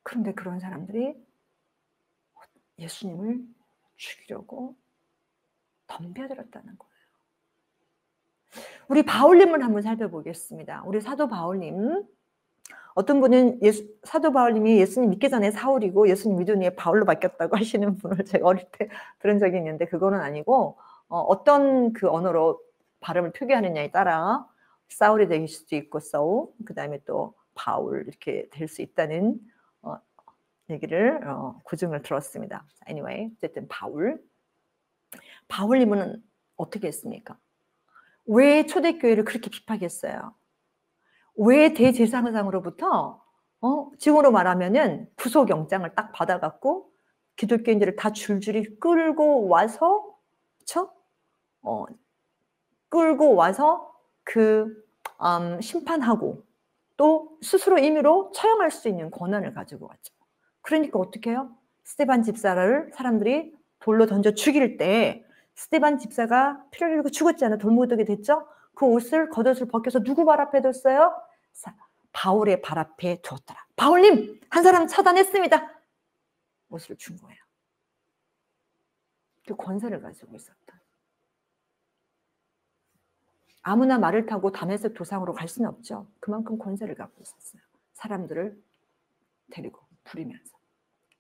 그런데 그런 사람들이 예수님을 죽이려고 덤벼들었다는 거예요. 우리 바울님을 한번 살펴보겠습니다. 우리 사도 바울님. 어떤 분은 사도 바울님이 예수님 믿기 전에 사울이고 예수님 믿은 후에 바울로 바뀌었다고 하시는 분을 제가 어릴 때 들은 적이 있는데 그거는 아니고 어떤 그 언어로 발음을 표기하느냐에 따라 사울이 될 수도 있고 그 다음에 또 바울 이렇게 될 수 있다는 얘기를 구증을 들었습니다. anyway, 어쨌든 바울님은 어떻게 했습니까? 왜 초대교회를 그렇게 비판했어요? 왜 대제사장으로부터 지금으로 말하면은 구속영장을 딱 받아갖고 기독교인들을 다 줄줄이 끌고 와서, 그렇죠? 끌고 와서 심판하고 또 스스로 임의로 처형할 수 있는 권한을 가지고 왔죠. 그러니까 어떻게 해요? 스데반 집사를 사람들이 돌로 던져 죽일 때 스데반 집사가 피를 흘리고 죽었잖아요. 돌무더기 됐죠? 그 겉옷을 벗겨서 누구 발 앞에 뒀어요? 바울의 발 앞에 두었더라. 바울님, 한 사람 처단했습니다. 옷을 준 거예요. 그 권세를 가지고 있었다. 아무나 말을 타고 다메섹 도상으로 갈 수는 없죠. 그만큼 권세를 갖고 있었어요. 사람들을 데리고 부리면서.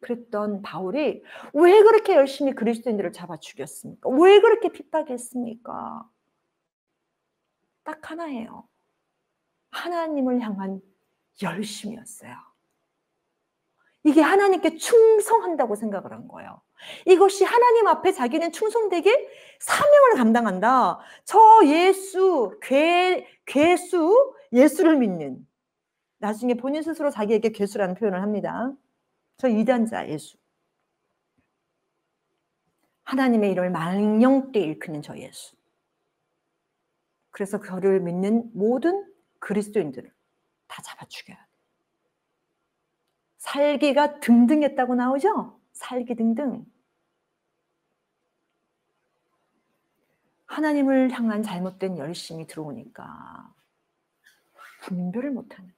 그랬던 바울이 왜 그렇게 열심히 그리스도인들을 잡아 죽였습니까? 왜 그렇게 핍박했습니까? 딱 하나예요. 하나님을 향한 열심이었어요. 이게 하나님께 충성한다고 생각을 한 거예요. 이것이 하나님 앞에 자기는 충성되게 사명을 감당한다. 저 예수, 괴수, 예수를 믿는. 나중에 본인 스스로 자기에게 괴수라는 표현을 합니다. 저 이단자 예수. 하나님의 이름을 망령되이 일컫는 저 예수. 그래서 그를 믿는 모든 그리스도인들을 다 잡아 죽여야 돼. 살기가 등등했다고 나오죠? 살기 등등. 하나님을 향한 잘못된 열심이 들어오니까 분별을 못하는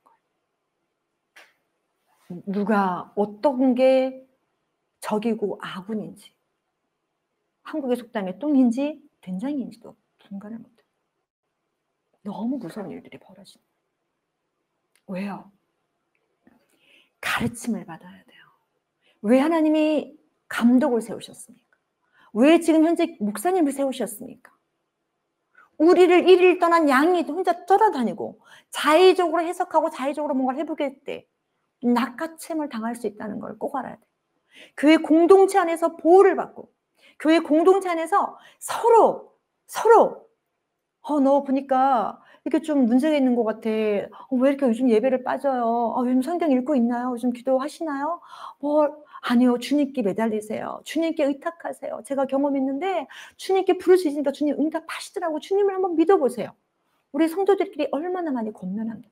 거예요. 누가 어떤 게 적이고 아군인지, 한국의 속담에 똥인지 된장인지도 분간을 못해요. 너무 무서운 일들이 벌어집니다. 왜요? 가르침을 받아야 돼요. 왜 하나님이 감독을 세우셨습니까? 왜 지금 현재 목사님을 세우셨습니까? 우리를 일일 떠난 양이 혼자 떠나다니고 자의적으로 해석하고 자의적으로 뭔가를 해보게 때 낚아챔을 당할 수 있다는 걸 꼭 알아야 돼요. 교회 공동체 안에서 보호를 받고 교회 공동체 안에서 서로 너 보니까 이렇게 좀 문제가 있는 것 같아. 왜 이렇게 요즘 예배를 빠져요? 요즘 성경 읽고 있나요? 요즘 기도하시나요? 아니요. 주님께 매달리세요. 주님께 의탁하세요. 제가 경험했는데 주님께 부르시니까 주님 응답하시더라고. 주님을 한번 믿어보세요. 우리 성도들끼리 얼마나 많이 권면합니까?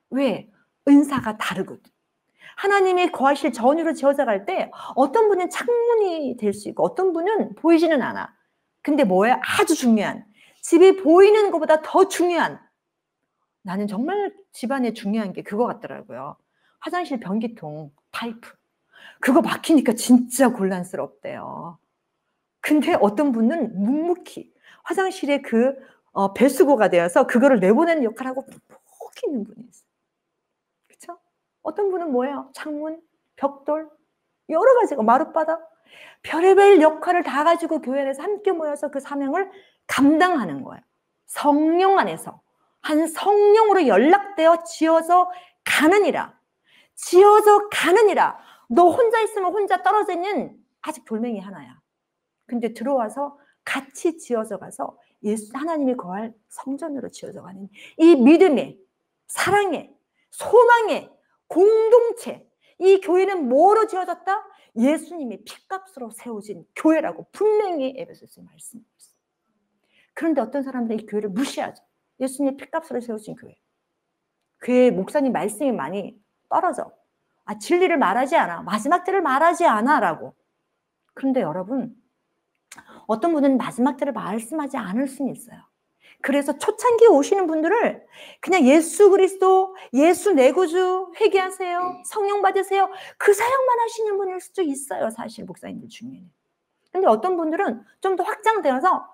왜? 은사가 다르거든. 하나님이 거하실 전으로 지어져 갈 때 어떤 분은 창문이 될 수 있고 어떤 분은 보이지는 않아. 근데 뭐야? 아주 중요한, 집이 보이는 것보다 더 중요한, 나는 정말 집안에 중요한 게 그거 같더라고요. 화장실 변기통 파이프. 그거 막히니까 진짜 곤란스럽대요. 근데 어떤 분은 묵묵히 화장실에 그 배수구가 되어서 그거를 내보내는 역할을 하고 푹 있는 분이 있어요. 그렇죠? 어떤 분은 뭐예요? 창문, 벽돌, 여러 가지가 마룻바닥, 별의별 역할을 다 가지고 교회 안에서 함께 모여서 그 사명을 감당하는 거예요. 성령 안에서 한 성령으로 연락되어 지어져 가느니라. 지어져 가느니라. 너 혼자 있으면 혼자 떨어져 있는 아직 돌멩이 하나야. 근데 들어와서 같이 지어져 가서 예수 하나님이 거할 성전으로 지어져 가는 이 믿음의, 사랑의, 소망의 공동체. 이 교회는 뭐로 지어졌다? 예수님이 핏값으로 세워진 교회라고 분명히 에베소서에 말씀했어요. 그런데 어떤 사람들은 이 교회를 무시하죠. 예수님의 핏값으로 세워진 교회. 교회 목사님 말씀이 많이 떨어져. 진리를 말하지 않아. 마지막 때를 말하지 않아 라고. 그런데 여러분, 어떤 분은 마지막 때를 말씀하지 않을 수는 있어요. 그래서 초창기에 오시는 분들을 그냥 예수 그리스도, 예수 내 구주 회개하세요, 성령 받으세요, 그 사역만 하시는 분일 수도 있어요. 사실 목사님들 중에는. 근데 어떤 분들은 좀 더 확장되어서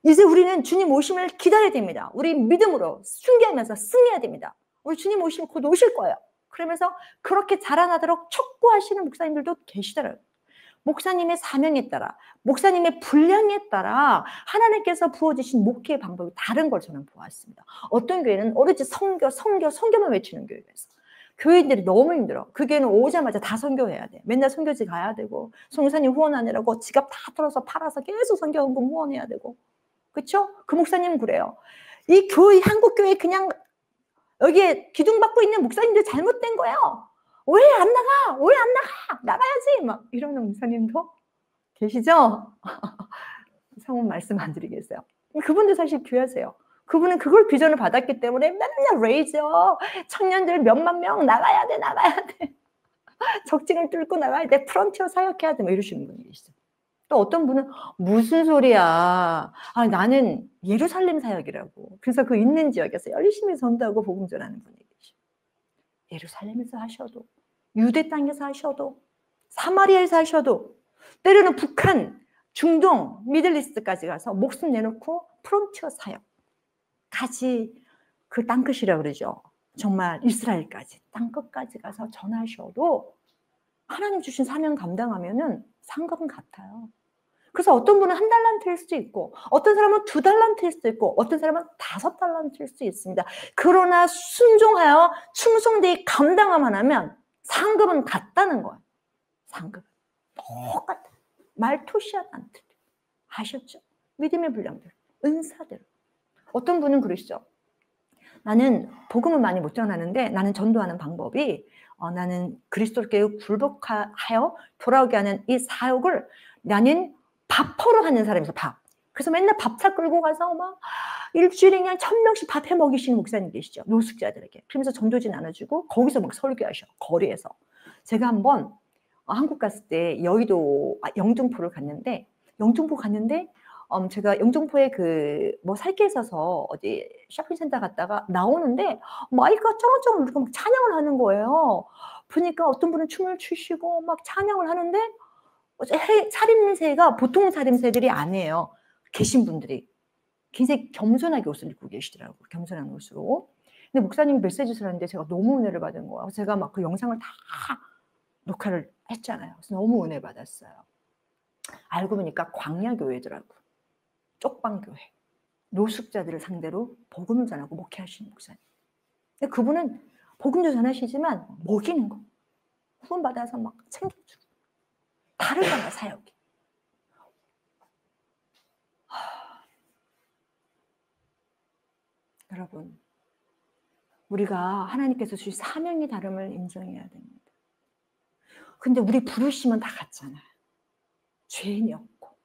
이제 우리는 주님 오심을 기다려야 됩니다. 우리 믿음으로 순교하면서 승리해야 됩니다. 우리 주님 오시면 곧 오실 거예요. 그러면서 그렇게 자라나도록 촉구하시는 목사님들도 계시더라고요. 목사님의 사명에 따라, 목사님의 분량에 따라 하나님께서 부어주신 목회의 방법이 다른 걸 저는 보았습니다. 어떤 교회는 오로지 성교만 외치는 교회가 있어. 교회인들이 너무 힘들어. 그 교회는 오자마자 다 선교해야 돼. 맨날 선교지 가야 되고, 송사님 후원하느라고 지갑 다 털어서 팔아서 계속 선교헌금 후원해야 되고. 그렇죠? 그 목사님은 그래요. 이 교회, 한국 교회 그냥 여기에 기둥받고 있는 목사님들 잘못된 거예요. 왜 안 나가? 왜 안 나가? 나가야지! 막 이러는 목사님도 계시죠? 성은 말씀 안 드리겠어요. 그분도 사실 귀하세요. 그분은 그걸 비전을 받았기 때문에 맨날 레이저, 청년들 몇만 명 나가야 돼, 나가야 돼. 적진을 뚫고 나가야 돼, 프론티어 사역해야 돼, 뭐 이러시는 분이 계시죠. 또 어떤 분은 무슨 소리야. 나는 예루살렘 사역이라고. 그래서 그 있는 지역에서 열심히 전도하고 복음 전하는 분이 계시죠. 예루살렘에서 하셔도, 유대 땅에서 하셔도, 사마리아에서 하셔도, 때로는 북한, 중동, 미들리스트까지 가서 목숨 내놓고 프론티어 사역까지, 그 땅끝이라고 그러죠. 정말 이스라엘까지, 땅끝까지 가서 전하셔도 하나님 주신 사명 감당하면은 상급은 같아요. 그래서 어떤 분은 1달란트일 수도 있고, 어떤 사람은 2달란트일 수도 있고, 어떤 사람은 5달란트일 수도 있습니다. 그러나 순종하여 충성되이 감당하만 하면 상급은 같다는 거예요. 상급은 똑같아. 말토시아도 안 틀려. 아셨죠? 믿음의 분량대로, 은사대로. 어떤 분은 그러시죠. 나는 복음을 많이 못 전하는데 나는 전도하는 방법이 나는 그리스도께 굴복하여 돌아오게 하는 이 사역을 나는 밥퍼로 하는 사람이죠. 밥. 그래서 맨날 밥차 끌고 가서 막 일주일에 그냥 1000명씩 밥 해 먹이시는 목사님 계시죠. 노숙자들에게. 그러면서 전도지 나눠주고 거기서 막 설교하셔. 거리에서. 제가 한번 한국 갔을 때 여의도 영등포를 갔는데, 제가 영등포에 살 게 있어서 어디 쇼핑센터 갔다가 나오는데 마이크가 쩌렁쩌렁 울리고 막 찬양을 하는 거예요. 보니까 어떤 분은 춤을 추시고 막 찬양을 하는데 차림새가 보통 차림새들이 아니에요. 계신 분들이 굉장히 겸손하게 옷을 입고 계시더라고요. 겸손한 옷으로. 근데 목사님이 메시지를 하는데 제가 너무 은혜를 받은 거예요. 제가 막 그 영상을 다 녹화를 했잖아요. 그래서 너무 은혜 받았어요. 알고 보니까 광야교회더라고요. 쪽방교회. 노숙자들을 상대로 복음을 전하고 목회하시는 목사님. 근데 그분은 복음도 전하시지만 먹이는 거. 후원 받아서 막 챙겨주고. 다르잖아, 사역이. 여러분, 우리가 하나님께서 주신 사명의 다름을 인정해야 됩니다. 근데 우리 부르심은 다 같잖아요. 죄인이 없고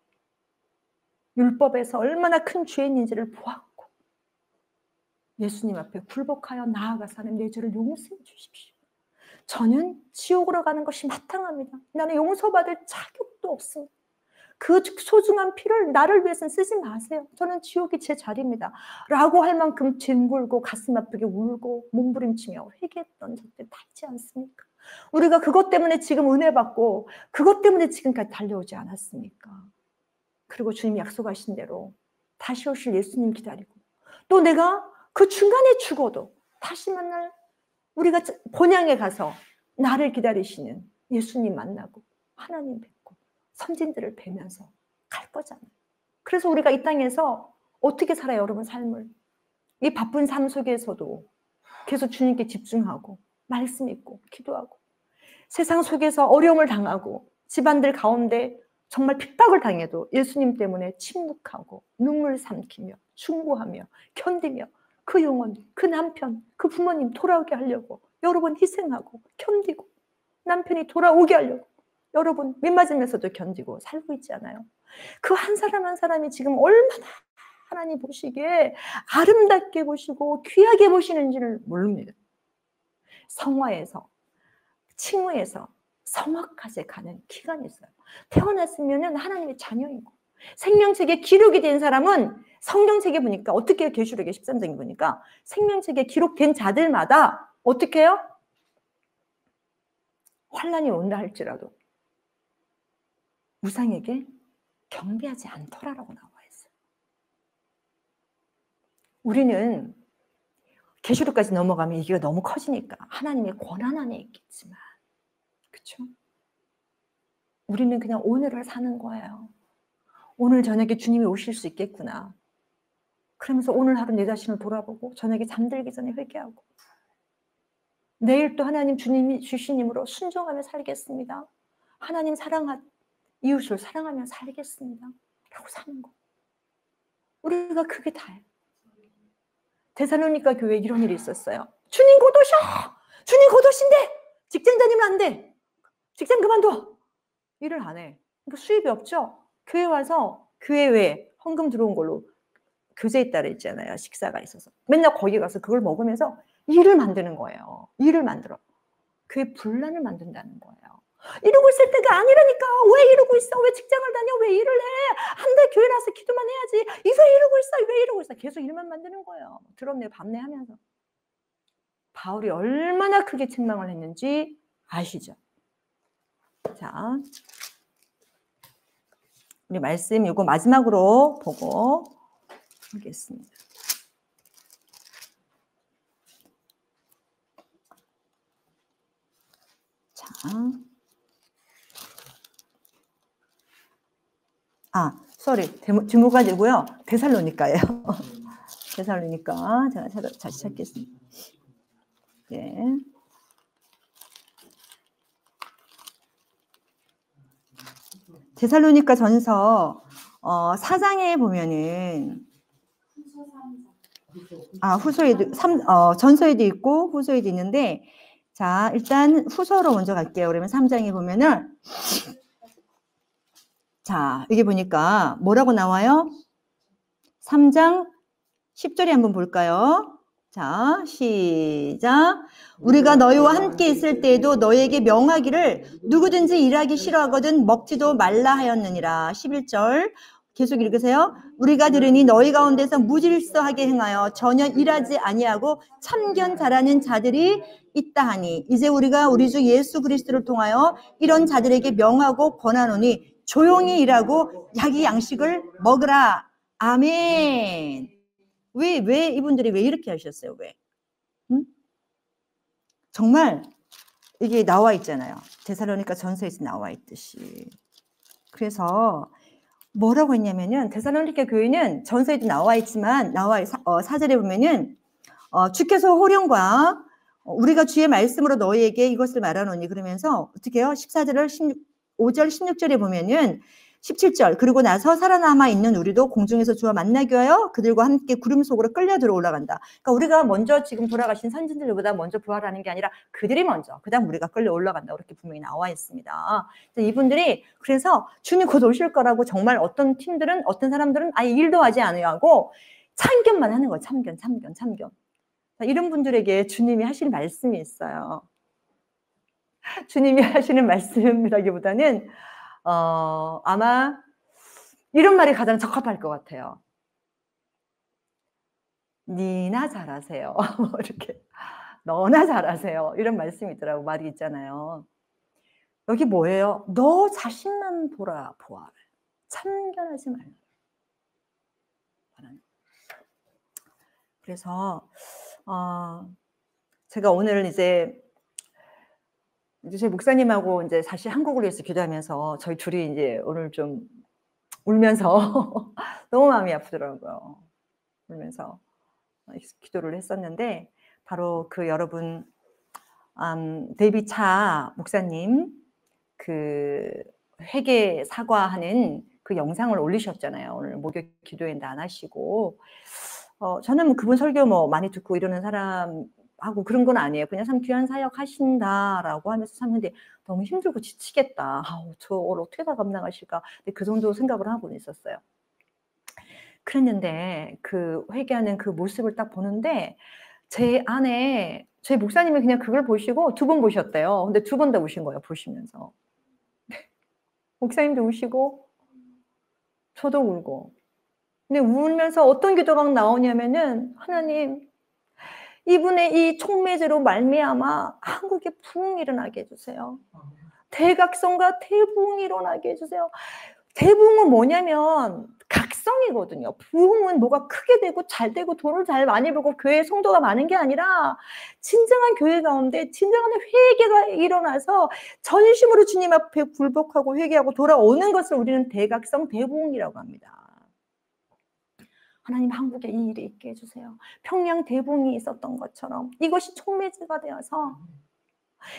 율법에서 얼마나 큰 죄인인지를 보았고 예수님 앞에 굴복하여 나아가사는 내 죄를 용서해 주십시오. 저는 지옥으로 가는 것이 마땅합니다. 나는 용서받을 자격도 없습니다. 그 소중한 피를 나를 위해서는 쓰지 마세요. 저는 지옥이 제 자리입니다. 라고 할 만큼 뒹굴고 가슴 아프게 울고 몸부림치며 회개했던 적들 다 있지 않습니까? 우리가 그것 때문에 지금 은혜 받고 그것 때문에 지금까지 달려오지 않았습니까? 그리고 주님이 약속하신 대로 다시 오실 예수님 기다리고 또 내가 그 중간에 죽어도 다시 만날 우리가 본향에 가서 나를 기다리시는 예수님 만나고 하나님 뵙고 선진들을 뵈면서 갈 거잖아요. 그래서 우리가 이 땅에서 어떻게 살아요, 여러분 삶을? 이 바쁜 삶 속에서도 계속 주님께 집중하고 말씀 읽고 기도하고 세상 속에서 어려움을 당하고 집안들 가운데 정말 핍박을 당해도 예수님 때문에 침묵하고 눈물 삼키며 충고하며 견디며 그 영혼, 그 남편, 그 부모님 돌아오게 하려고 여러분 희생하고 견디고 남편이 돌아오게 하려고 여러분 밑맞으면서도 견디고 살고 있지 않아요? 그 한 사람 한 사람이 지금 얼마나 하나님 보시기에 아름답게 보시고 귀하게 보시는지를 모릅니다. 성화에서 칭의에서 성화까지 가는 기간이 있어요. 태어났으면 하나님의 자녀이고 생명책에 기록이 된 사람은 성경책에 보니까 어떻게 해요? 계시록의 13장에 보니까 생명책에 기록된 자들마다 어떻게 해요? 환난이 온다 할지라도 우상에게 경배하지 않더라라고 나와 있어요. 우리는 계시록까지 넘어가면 이게 너무 커지니까 하나님의 권한 안에 있겠지만 그렇죠? 우리는 그냥 오늘을 사는 거예요. 오늘 저녁에 주님이 오실 수 있겠구나. 그러면서 오늘 하루 내 자신을 돌아보고 저녁에 잠들기 전에 회개하고 내일 또 하나님 주님이 주신 힘으로 순종하며 살겠습니다. 하나님 이웃을 사랑하며 살겠습니다. 라고 사는 거. 우리가 그게 다예요. 데살로니가 교회에 이런 일이 있었어요. 주님 곧 오셔! 주님 곧 오신대! 직장 다니면 안 돼! 직장 그만둬! 일을 안 해. 그러니까 수입이 없죠? 교회 와서 교회 외에 헌금 들어온 걸로 교제에 따라 있잖아요. 식사가 있어서. 맨날 거기 가서 그걸 먹으면서 일을 만드는 거예요. 일을 만들어. 교회 분란을 만든다는 거예요. 이러고 있을 때가 아니라니까. 왜 이러고 있어? 왜 직장을 다녀? 왜 일을 해? 한 달 교회 나서 기도만 해야지. 왜 이러고 있어? 왜 이러고 있어? 계속 일만 만드는 거예요. 드럽네 밤내 하면서. 바울이 얼마나 크게 책망을 했는지 아시죠? 자, 우리 말씀 이거 마지막으로 보고 하겠습니다. 자, 제목 가지고요. 데살로니가예요. 데살로니가 제가 다시 찾겠습니다. 네. 데살로니가 전서 4장에 보면은 후소에도 전서에도 있고 후소에도 있는데 자 일단 후서로 먼저 갈게요. 그러면 3장에 보면은 자 여기 보니까 뭐라고 나와요? 3장 10절에 한번 볼까요? 자 시작. 우리가 너희와 함께 있을 때에도 너희에게 명하기를 누구든지 일하기 싫어하거든 먹지도 말라 하였느니라. 11절 계속 읽으세요. 우리가 들으니 너희 가운데서 무질서하게 행하여 전혀 일하지 아니하고 참견 잘하는 자들이 있다 하니 이제 우리가 우리 주 예수 그리스도를 통하여 이런 자들에게 명하고 권하노니 조용히 일하고 자기 양식을 먹으라. 아멘. 왜 이분들이 왜 이렇게 하셨어요? 왜? 응? 정말 이게 나와 있잖아요. 데살로니가 전서에서 나와 있듯이. 그래서 뭐라고 했냐면은 데살로니가 교회는 전서에도 나와 있지만 4절에 보면은 주께서 호령과 우리가 주의 말씀으로 너희에게 이것을 말하노니 그러면서 어떻게 해요? 14절을 5절 16절에 보면은 17절 그리고 나서 살아남아 있는 우리도 공중에서 주와 만나기 위하여 그들과 함께 구름 속으로 끌려 들어 올라간다. 그러니까 우리가 먼저 지금 돌아가신 선진들보다 먼저 부활하는 게 아니라 그들이 먼저 그 다음 우리가 끌려 올라간다. 그렇게 분명히 나와 있습니다. 이분들이 그래서 주님 곧 오실 거라고 정말 어떤 팀들은 어떤 사람들은 아예 일도 하지 않으려고 참견만 하는 거예요. 참견. 이런 분들에게 주님이 하시는 말씀이 있어요. 주님이 하시는 말씀이라기보다는 아마 이런 말이 가장 적합할 것 같아요. 니나 잘하세요. 이렇게 너나 잘하세요. 이런 말씀이 있더라고. 말이 있잖아요. 여기 뭐예요? 너 자신만 보아라. 참견하지 말라. 그래서 제가 오늘 이제 저희 목사님하고 이제 다시 한국을 위해서 기도하면서 저희 둘이 이제 오늘 좀 울면서 너무 마음이 아프더라고요. 울면서 기도를 했었는데 바로 그 여러분 데이비 차 목사님 그 회개 사과하는 그 영상을 올리셨잖아요. 오늘 목요 기도회도 안 하시고 저는 뭐 그분 설교 뭐 많이 듣고 이러는 사람하고 그런 건 아니에요. 그냥 참 귀한 사역 하신다라고 하면서 샀는데 너무 힘들고 지치겠다. 저걸 어떻게 다 감당하실까? 근데 그 정도 생각을 하고는 있었어요. 그랬는데 그 회개하는 그 모습을 딱 보는데 제 안에 제 목사님이 그냥 그걸 보시고 2번 보셨대요. 근데 2번 다 우신 거예요. 보시면서. 목사님도 우시고 저도 울고. 근데 울면서 어떤 기도가 나오냐면은 하나님 이분의 이 촉매제로 말미암아 한국에 부흥이 일어나게 해주세요. 대각성과 대부흥이 일어나게 해주세요. 대부흥은 뭐냐면 각성이거든요. 부흥은 뭐가 크게 되고 잘 되고 돈을 잘 많이 벌고 교회 성도가 많은 게 아니라 진정한 교회 가운데 진정한 회개가 일어나서 전심으로 주님 앞에 굴복하고 회개하고 돌아오는 것을 우리는 대각성 대부흥이라고 합니다. 하나님 한국에 이 일이 있게 해주세요. 평양 대붕이 있었던 것처럼 이것이 촉매제가 되어서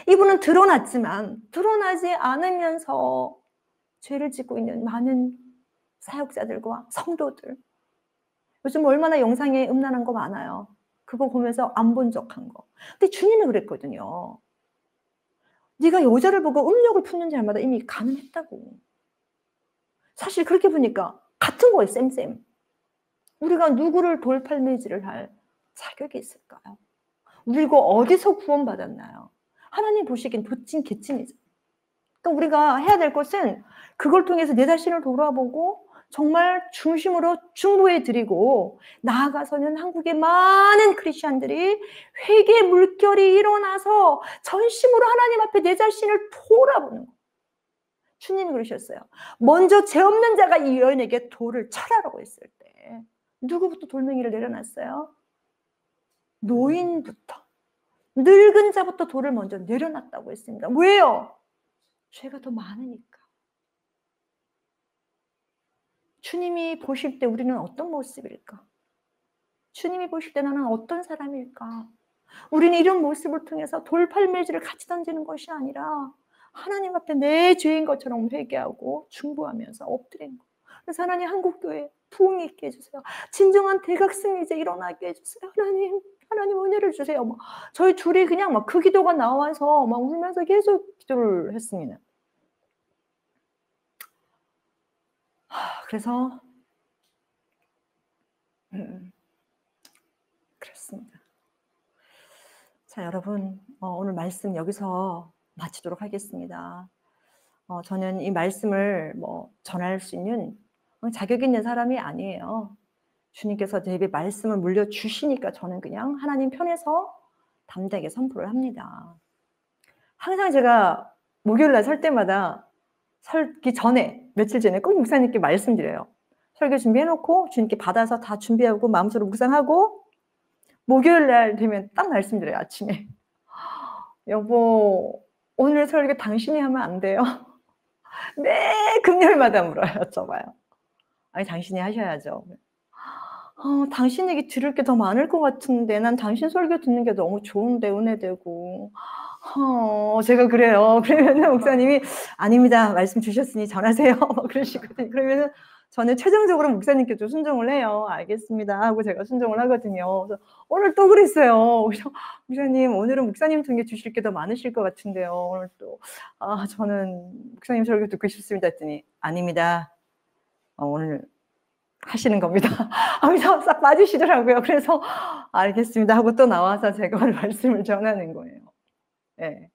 이분은 드러났지만 드러나지 않으면서 죄를 짓고 있는 많은 사역자들과 성도들. 요즘 얼마나 영상에 음란한 거 많아요. 그거 보면서 안 본 척한 거. 근데 주님은 그랬거든요. 네가 여자를 보고 음욕을 품는 자마다 이미 가늠했다고. 사실 그렇게 보니까 같은 거예요. 쌤. 우리가 누구를 돌팔매질을 할 자격이 있을까요? 우리가 어디서 구원받았나요? 하나님 보시기엔 도찐 개찐이죠. 그러니까 우리가 해야 될 것은 그걸 통해서 내 자신을 돌아보고 정말 중심으로 중보해 드리고 나아가서는 한국의 많은 크리스천들이 회개 물결이 일어나서 전심으로 하나님 앞에 내 자신을 돌아보는 거예요. 주님이 그러셨어요. 먼저 죄 없는 자가 이 여인에게 돌을 쳐라라고 했을 때 누구부터 돌멩이를 내려놨어요? 노인부터. 늙은 자부터 돌을 먼저 내려놨다고 했습니다. 왜요? 죄가 더 많으니까. 주님이 보실 때 우리는 어떤 모습일까? 주님이 보실 때 나는 어떤 사람일까? 우리는 이런 모습을 통해서 돌팔매질을 같이 던지는 것이 아니라 하나님 앞에 내 죄인 것처럼 회개하고 중보하면서 엎드리는 거. 그래서 하나님 한국교회 부흥이 있게 해주세요. 진정한 대각성이 이제 일어나게 해주세요. 하나님 은혜를 주세요. 저희 둘이 그냥 막 그 기도가 나와서 막 울면서 계속 기도를 했습니다. 그래서 그렇습니다. 자, 여러분 오늘 말씀 여기서 마치도록 하겠습니다. 저는 이 말씀을 전할 수 있는 자격 있는 사람이 아니에요. 주님께서 저에게 말씀을 물려주시니까 저는 그냥 하나님 편에서 담대하게 선포를 합니다. 항상 제가 목요일날 설 때마다 설기 전에 며칠 전에 꼭 목사님께 말씀드려요. 설교 준비해놓고 주님께 받아서 다 준비하고 마음속으로 묵상하고 목요일날 되면 딱 말씀드려요. 아침에 여보 오늘 설교 당신이 하면 안 돼요? 매 금요일마다 물어요. 여쭤봐요. 아니 당신이 하셔야죠. 당신 얘기 들을 게 더 많을 것 같은데 난 당신 설교 듣는 게 너무 좋은데 은혜되고 제가 그래요. 그러면은 목사님이 아닙니다. 말씀 주셨으니 전하세요. 그러시거든요. 그러면은 저는 최종적으로 목사님께도 순종을 해요. 알겠습니다 하고 제가 순종을 하거든요. 그래서 오늘 또 그랬어요. 그래서 목사님 오늘은 목사님 통해 주실 게 더 많으실 것 같은데요. 오늘 또 저는 목사님 설교 듣고 싶습니다 했더니 아닙니다. 오늘 하시는 겁니다. 하면서 싹 빠지시더라고요. 그래서 알겠습니다 하고 또 나와서 제가 말씀을 전하는 거예요. 예.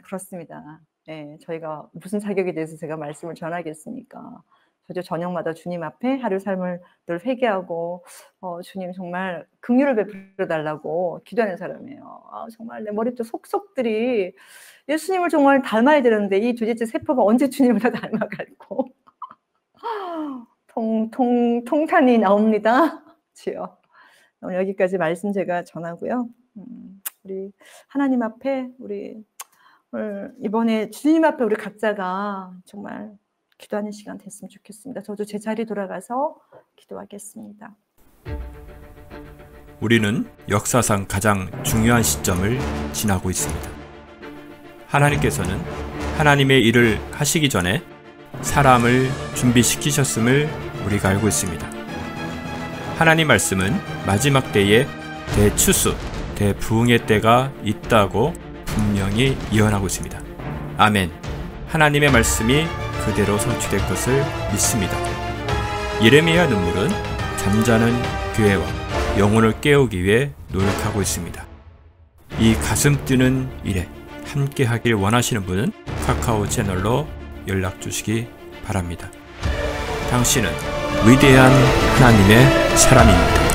그렇습니다. 예. 저희가 무슨 자격에 대해서 제가 말씀을 전하겠습니까? 저도 저녁마다 주님 앞에 하루 삶을 늘 회개하고 주님 정말 긍휼을 베풀어 달라고 기도하는 사람이에요. 정말 내 머리 또 속속들이 예수님을 정말 닮아야 되는데 이 두제째 세포가 언제 주님을 다 닮아갈고 통탄이 나옵니다. 주여. 오늘 여기까지 말씀 제가 전하고요. 우리 하나님 앞에 우리 오늘 이번에 주님 앞에 우리 각자가 정말 기도하는 시간 됐으면 좋겠습니다. 저도 제 자리 돌아가서 기도하겠습니다. 우리는 역사상 가장 중요한 시점을 지나고 있습니다. 하나님께서는 하나님의 일을 하시기 전에 사람을 준비시키셨음을 우리가 알고 있습니다. 하나님 말씀은 마지막 때에 대추수, 대부흥의 때가 있다고 분명히 예언하고 있습니다. 아멘. 하나님의 말씀이 그대로 성취될 것을 믿습니다. 예레미야 눈물은 잠자는 교회와 영혼을 깨우기 위해 노력하고 있습니다. 이 가슴 뛰는 일에 함께 하길 원하시는 분은 카카오 채널로 연락 주시기 바랍니다. 당신은 위대한 하나님의 사람입니다.